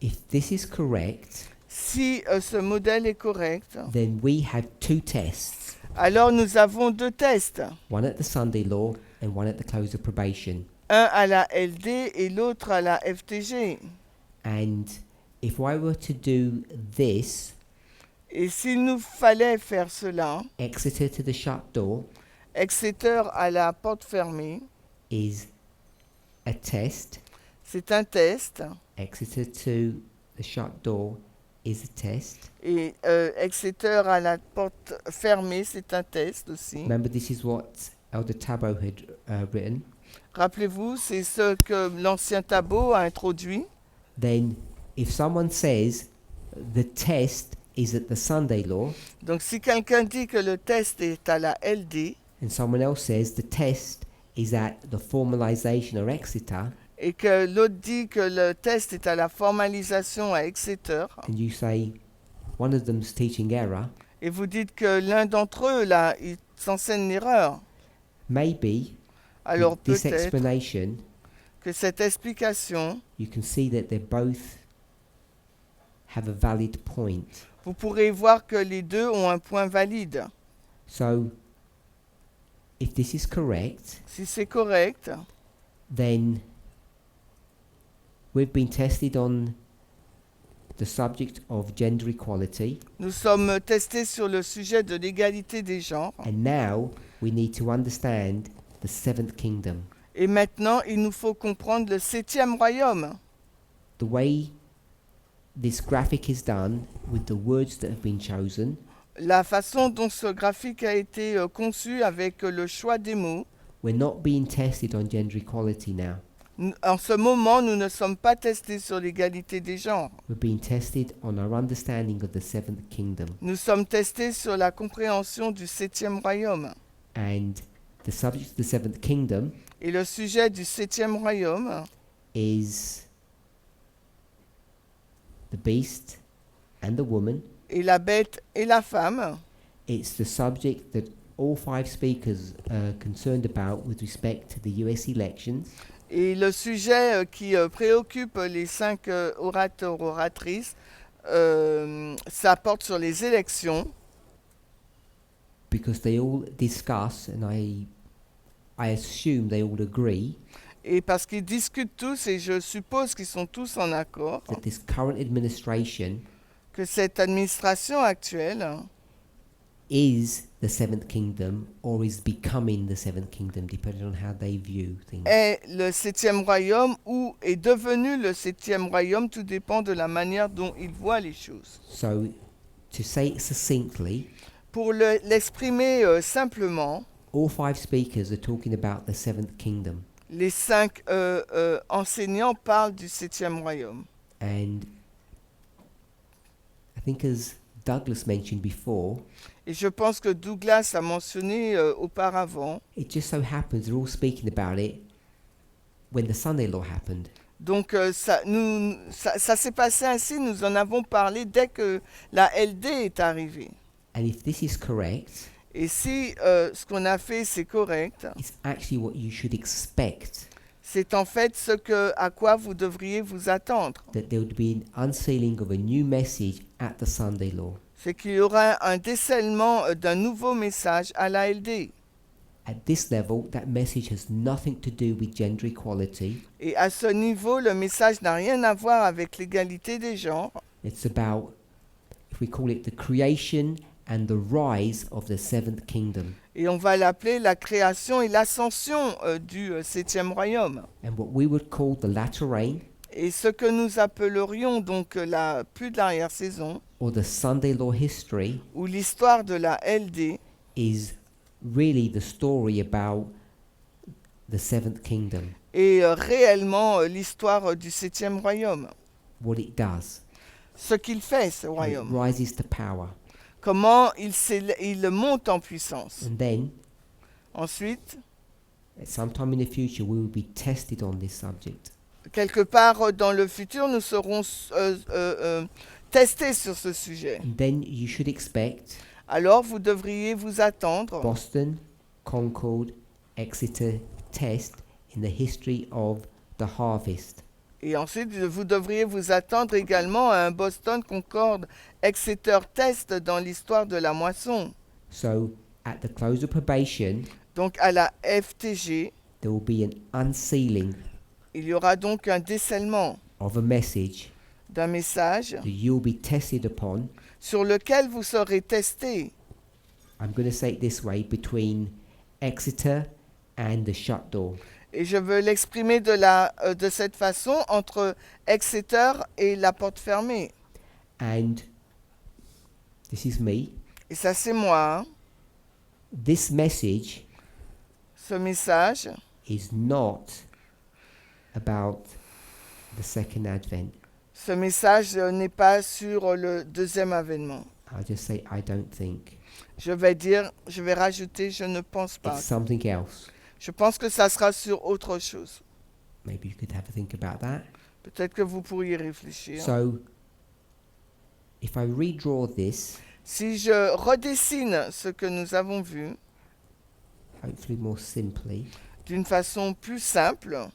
If this is correct, Si ce modèle est correct, then we have 2 tests, alors nous avons 2 tests. one at the Sunday law and one at the close of probation. Un à la LD et l'autre à la FTG. And if I were to do this, Et s'il nous fallait faire cela, Exeter to the shut door Exeter à la porte fermée, is a test. c'est un test. Exeter to the shut door is a test. Et Exeter à la porte fermée, c'est un test aussi. Remember, this is what Elder Tabo had written. Rappelez-vous, c'est ce que l'ancien Tabot a introduit. Then, if someone says the test is at the Sunday law, Donc si quelqu'un dit que le test est à la LD and someone else says the test is at the formalization or Exeter, et que l'autre dit que le test est à la formalisation à Exeter, and you say one of them's teaching error, et vous dites que l'un d'entre eux, là, il s'enseigne l'erreur, maybe alors with this peut-être explanation, que cette explication, you can see that they both have a valid point. vous pourrez voir que les deux ont un point valide. So, if this is correct, Si c'est correct, then we've been tested on the subject of gender equality, nous sommes testés sur le sujet de l'égalité des genres, and now we need to understand the 7th kingdom. et maintenant il nous faut comprendre le 7e royaume. The way this graphic is done with the words that have been chosen, La façon dont ce graphique a été conçu avec le choix des mots, we're not being tested on gender equality now. En ce moment, nous ne sommes pas testés sur l'égalité des genres. We're being tested on our understanding of the seventh kingdom. Nous sommes testés sur la compréhension du septième royaume. And the subject of the seventh kingdom Et le sujet du septième royaume is the beast and the woman. est la bête et la femme. It's the subject that all 5 speakers are concerned about with respect to the US elections. Et le sujet qui préoccupe les 5 orateurs, oratrices, ça porte sur les élections. Because they all discuss, and I assume they all agree, Et parce qu'ils discutent tous, et je suppose qu'ils sont tous en accord, that this current administration que cette administration actuelle is the seventh kingdom or is becoming the seventh kingdom, depending on how they view things. est le septième royaume ou est devenu le septième royaume, tout dépend de la manière dont ils voient les choses. So, to say it succinctly, Pour l'exprimer simplement, all 5 speakers are talking about the seventh kingdom. les 5 enseignants parlent du septième royaume. And I think, as Douglas mentioned before, Et je pense que Douglas a mentionné auparavant. it just so happens they're all speaking about it when the Sunday law happened. Donc ça s'est passé ainsi, nous en avons parlé dès que la LD est arrivée. And if this is correct, Et si ce qu'on a fait c'est correct, it's actually what you should expect, c'est en fait à quoi vous devriez vous attendre. that there would be an unsealing of a new message at the Sunday law. C'est qu'il y aura un décèlement d'un nouveau message à la LD. At this level, that message has nothing to do with gender equality. Et à ce niveau, le message n'a rien à voir avec l'égalité des genres. It's about, if we call it, the creation and the rise of the seventh kingdom. Et on va l'appeler la création et l'ascension du septième royaume. And what we would call the latter rain, Et ce que nous appellerions donc la plus de l'arrière-saison, or the Sunday law history, ou l'histoire de la LD, is really the story about the seventh kingdom, est réellement l'histoire du septième royaume. what it does, Ce qu'il fait, ce how it royaume. rises to power. Comment il monte en puissance. And then, Ensuite, at some time in the future, we will be tested on this subject. quelque part dans le futur, nous serons testés sur ce sujet. And then you should expect Alors, vous devriez vous attendre Boston, Concord, Exeter test in the history of the harvest. et ensuite, vous devriez vous attendre également à un Boston Concorde Exeter Test dans l'histoire de la moisson. So, at the close of probation, Donc, à la FTG, there will be an unsealing il y aura donc un décèlement of a message d'un message that you'll be tested upon. sur lequel vous serez testé. I'm going to say it this way, between Exeter and the shut door. Et je veux l'exprimer de cette façon entre Exeter et la porte fermée. And this is me. Et ça, c'est moi. Hein. This message Ce message is not about the second advent. Ce message n'est pas sur le deuxième avènement. I'll just say I don't think. Je vais rajouter, je ne pense pas. It's something else. Je pense que ça sera sur autre chose. Maybe you could have a think about that. Peut-être que vous pourriez réfléchir. So, if I redraw this, Si je redessine ce que nous avons vu hopefully more simply, d'une façon plus simple,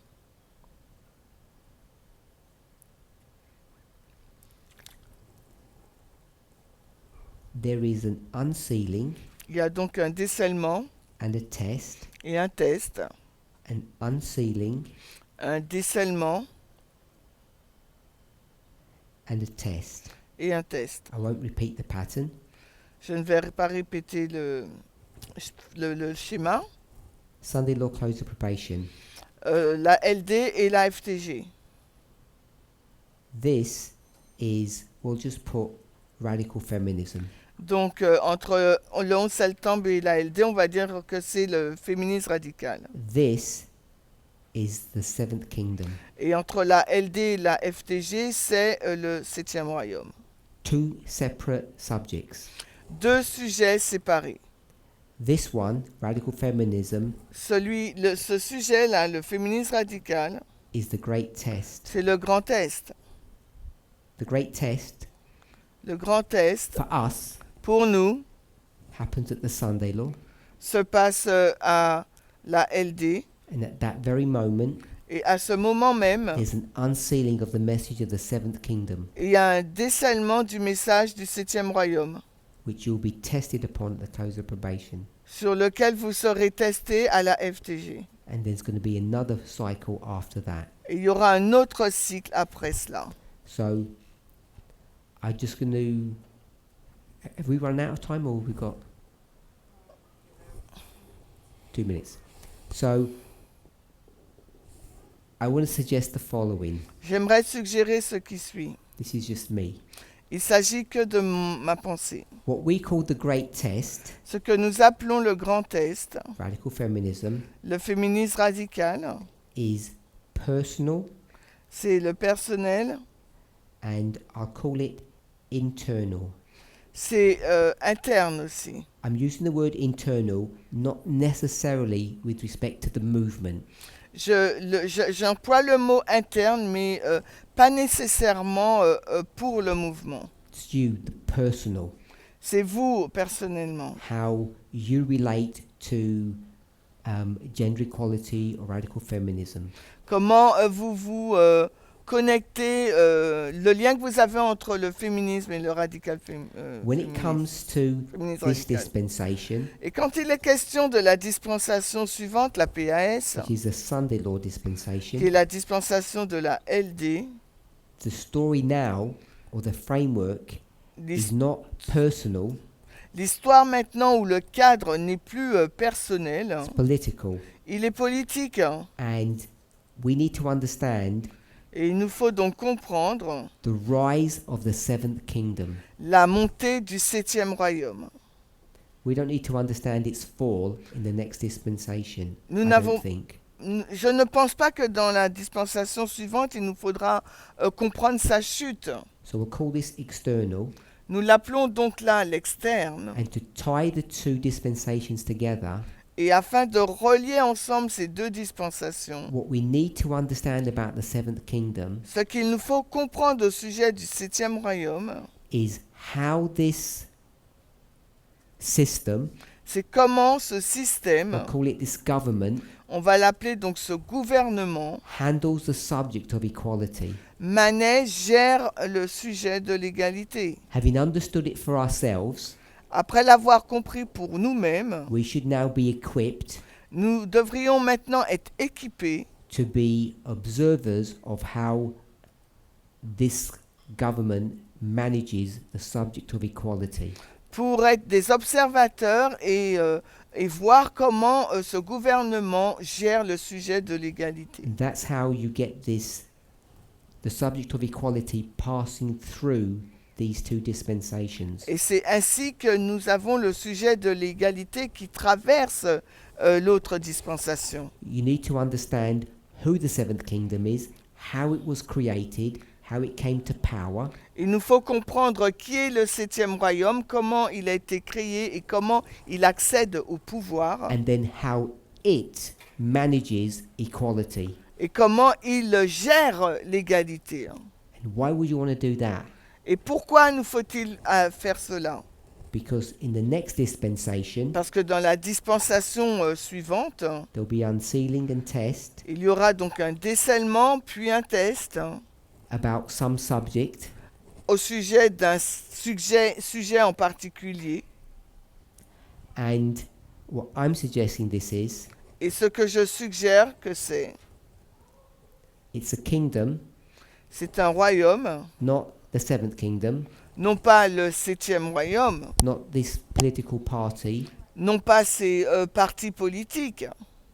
there is an unsealing il y a donc un décèlement and a test, et un test. an unsealing Un décèlement and a test. et un test. I won't repeat the pattern. Je ne vais pas répéter le schéma. Sunday law close of probation. La LD et la FTG. This is, we'll just put radical feminism. Donc, entre le 11 septembre et la LD, on va dire que c'est le féminisme radical. This is the seventh kingdom. Et entre la LD et la FTG, c'est le 7e royaume. Two separate subjects. Deux sujets séparés. This one, radical feminism, Ce sujet-là, le féminisme radical, is the great test. c'est le grand test. The great test Le grand test, for us pour nous, happens at the Sunday law, se passe à la LD. and at that very moment, Et à ce moment même, there's an unsealing of the message of the seventh kingdom, il y a un décèlement du message du 7e royaume, which you'll be tested upon at the close of probation. sur lequel vous serez testé à la FTG. And there's going to be another cycle after that. Et il y aura un autre cycle après cela. So, I'm just going to. Have we run out of time, or have we got 2 minutes? So, I want to suggest the following. J'aimerais suggérer ce qui suit. This is just me. Il s'agit que de ma pensée. What we call the great test, Ce que nous appelons le grand test, radical feminism, le féminisme radical, is personal, c'est le personnel, and I'll call it internal. c'est interne aussi. I'm using the word internal not necessarily with respect to the movement. J'emploie le mot interne, mais pas nécessairement pour le mouvement. It's you, the personal, C'est vous, personnellement. how you relate to gender equality or radical feminism. Comment vous vous connectez, le lien que vous avez entre le féminisme et le radical When it féminisme. comes to Féminisme this radical. dispensation, Et quand il est question de la dispensation suivante, la PAS, which is the Sunday law qui est dispensation, la dispensation de la LD, the story now or the framework l'his- is not personal, l'histoire maintenant où le cadre n'est plus personnel, it's political. il est politique. Hein. And we need to understand Et il nous faut donc comprendre the rise of the seventh kingdom. la montée du 7e royaume. We don't need to understand its fall in the next dispensation. Nous I n'avons- don't think. Je ne pense pas que dans la dispensation suivante, il nous faudra comprendre sa chute. So we'll call this external. Nous l'appelons donc là l'externe. And to tie the two dispensations together, Et afin de relier ensemble ces deux dispensations, what we need to understand about the seventh kingdom ce qu'il nous faut comprendre au sujet du 7e royaume, is how this system, c'est comment ce we'll système, call it this government, on va l'appeler donc ce gouvernement, handles the subject of equality. gère le sujet de l'égalité. Having understood it for ourselves, Après l'avoir compris pour nous-mêmes, we should now be equipped nous devrions maintenant être équipés to be observers of how this government manages the subject of equality. pour être des observateurs et voir comment ce gouvernement gère le sujet de l'égalité. And that's how you get this, the subject of equality passing through these two dispensations. Et c'est ainsi que nous avons le sujet de l'égalité qui traverse l'autre dispensation. You need to understand who the seventh kingdom is, how it was created, how it came to power, Il nous faut comprendre qui est le 7e royaume, comment il a été créé et comment il accède au pouvoir and then how it manages equality. et comment il gère l'égalité. And why would you want to do that? Et pourquoi nous faut-il faire cela? Because in the next dispensation, Parce que dans la dispensation suivante, there'll be unsealing and test il y aura donc un décèlement puis un test about some subject, au sujet d'un sujet en particulier. and what I'm suggesting this is, Et ce que je suggère que it's a kingdom, c'est un royaume, not the seventh kingdom, non pas le 7e royaume, not this political party, non pas ces partis politiques,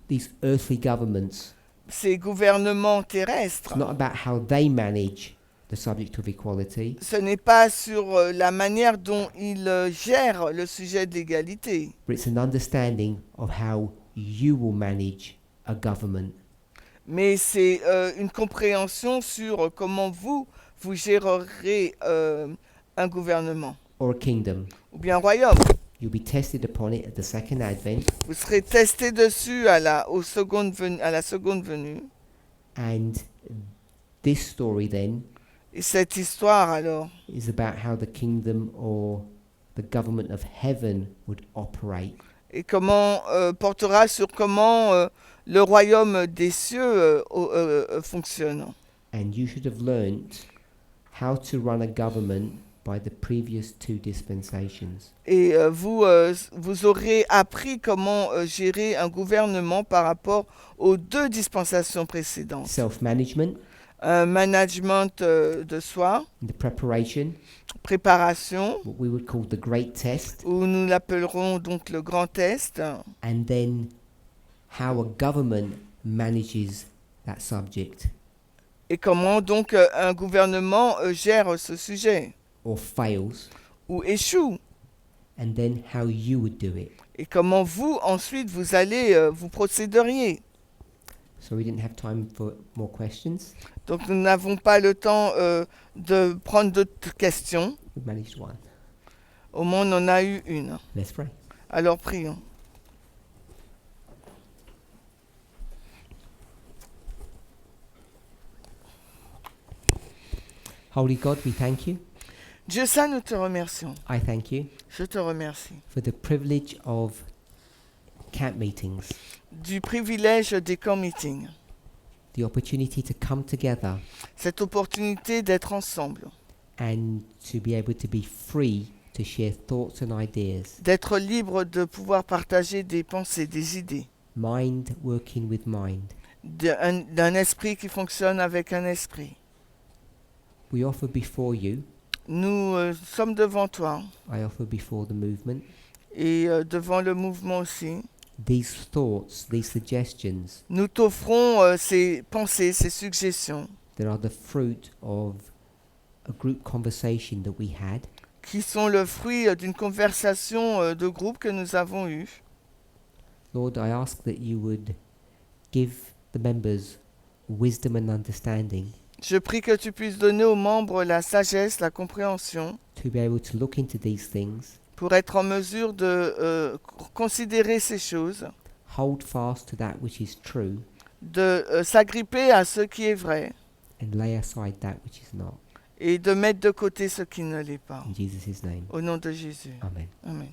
these earthly governments. ces gouvernements terrestres. It's not about how they manage the subject of equality. Ce n'est pas sur la manière dont ils gèrent le sujet de l'égalité, But it's an understanding of how you will manage a government. mais c'est une compréhension sur comment vous gérerez un gouvernement or a kingdom. ou bien un royaume. You'll be tested upon it at the second advent, Vous serez testé dessus à la seconde venue. and this story then Et cette histoire, alors, is about how the kingdom or the government of heaven would operate. et comment portera sur comment le royaume des cieux fonctionne. And you should have learnt how to run a government by the previous two dispensations. Et vous aurez appris comment gérer un gouvernement par rapport aux deux dispensations précédentes. Self-management, Un management de soi, the preparation, préparation, what we would call the great test, où nous l'appellerons donc le grand test, and then how a government manages that subject et comment donc un gouvernement gère ce sujet, or fails, ou échoue, and then how you would do it. et comment vous, ensuite, vous allez, vous procéderiez. So we didn't have time for more questions. Donc nous n'avons pas le temps de prendre d'autres questions. We managed one. Au moins, on en a eu une. Let's pray. Alors prions. Holy God, we thank you. Dieu saint, nous te remercions. I thank you Je te remercie for the privilege of camp meetings, du privilège des camp meetings, the opportunity to come together cette opportunité d'être ensemble, and to be able to be free to share thoughts and ideas, d'être libre de pouvoir partager des pensées, des idées, mind working with mind. d'un esprit qui fonctionne avec un esprit. We offer before you, Nous sommes devant toi I offer before the movement, et devant le mouvement aussi. these thoughts, these suggestions Nous t'offrons ces pensées, ces suggestions that are the fruit of a group conversation that we had, qui sont le fruit d'une conversation de groupe que nous avons eue. Lord, I ask that you would give the members wisdom and understanding Je prie que tu puisses donner aux membres la sagesse, la compréhension, to be able to look into these things, pour être en mesure de considérer ces choses, hold fast to that which is true, de s'agripper à ce qui est vrai and lay aside that which is not. et de mettre de côté ce qui ne l'est pas. In Jesus' name, Au nom de Jésus. amen. Amen.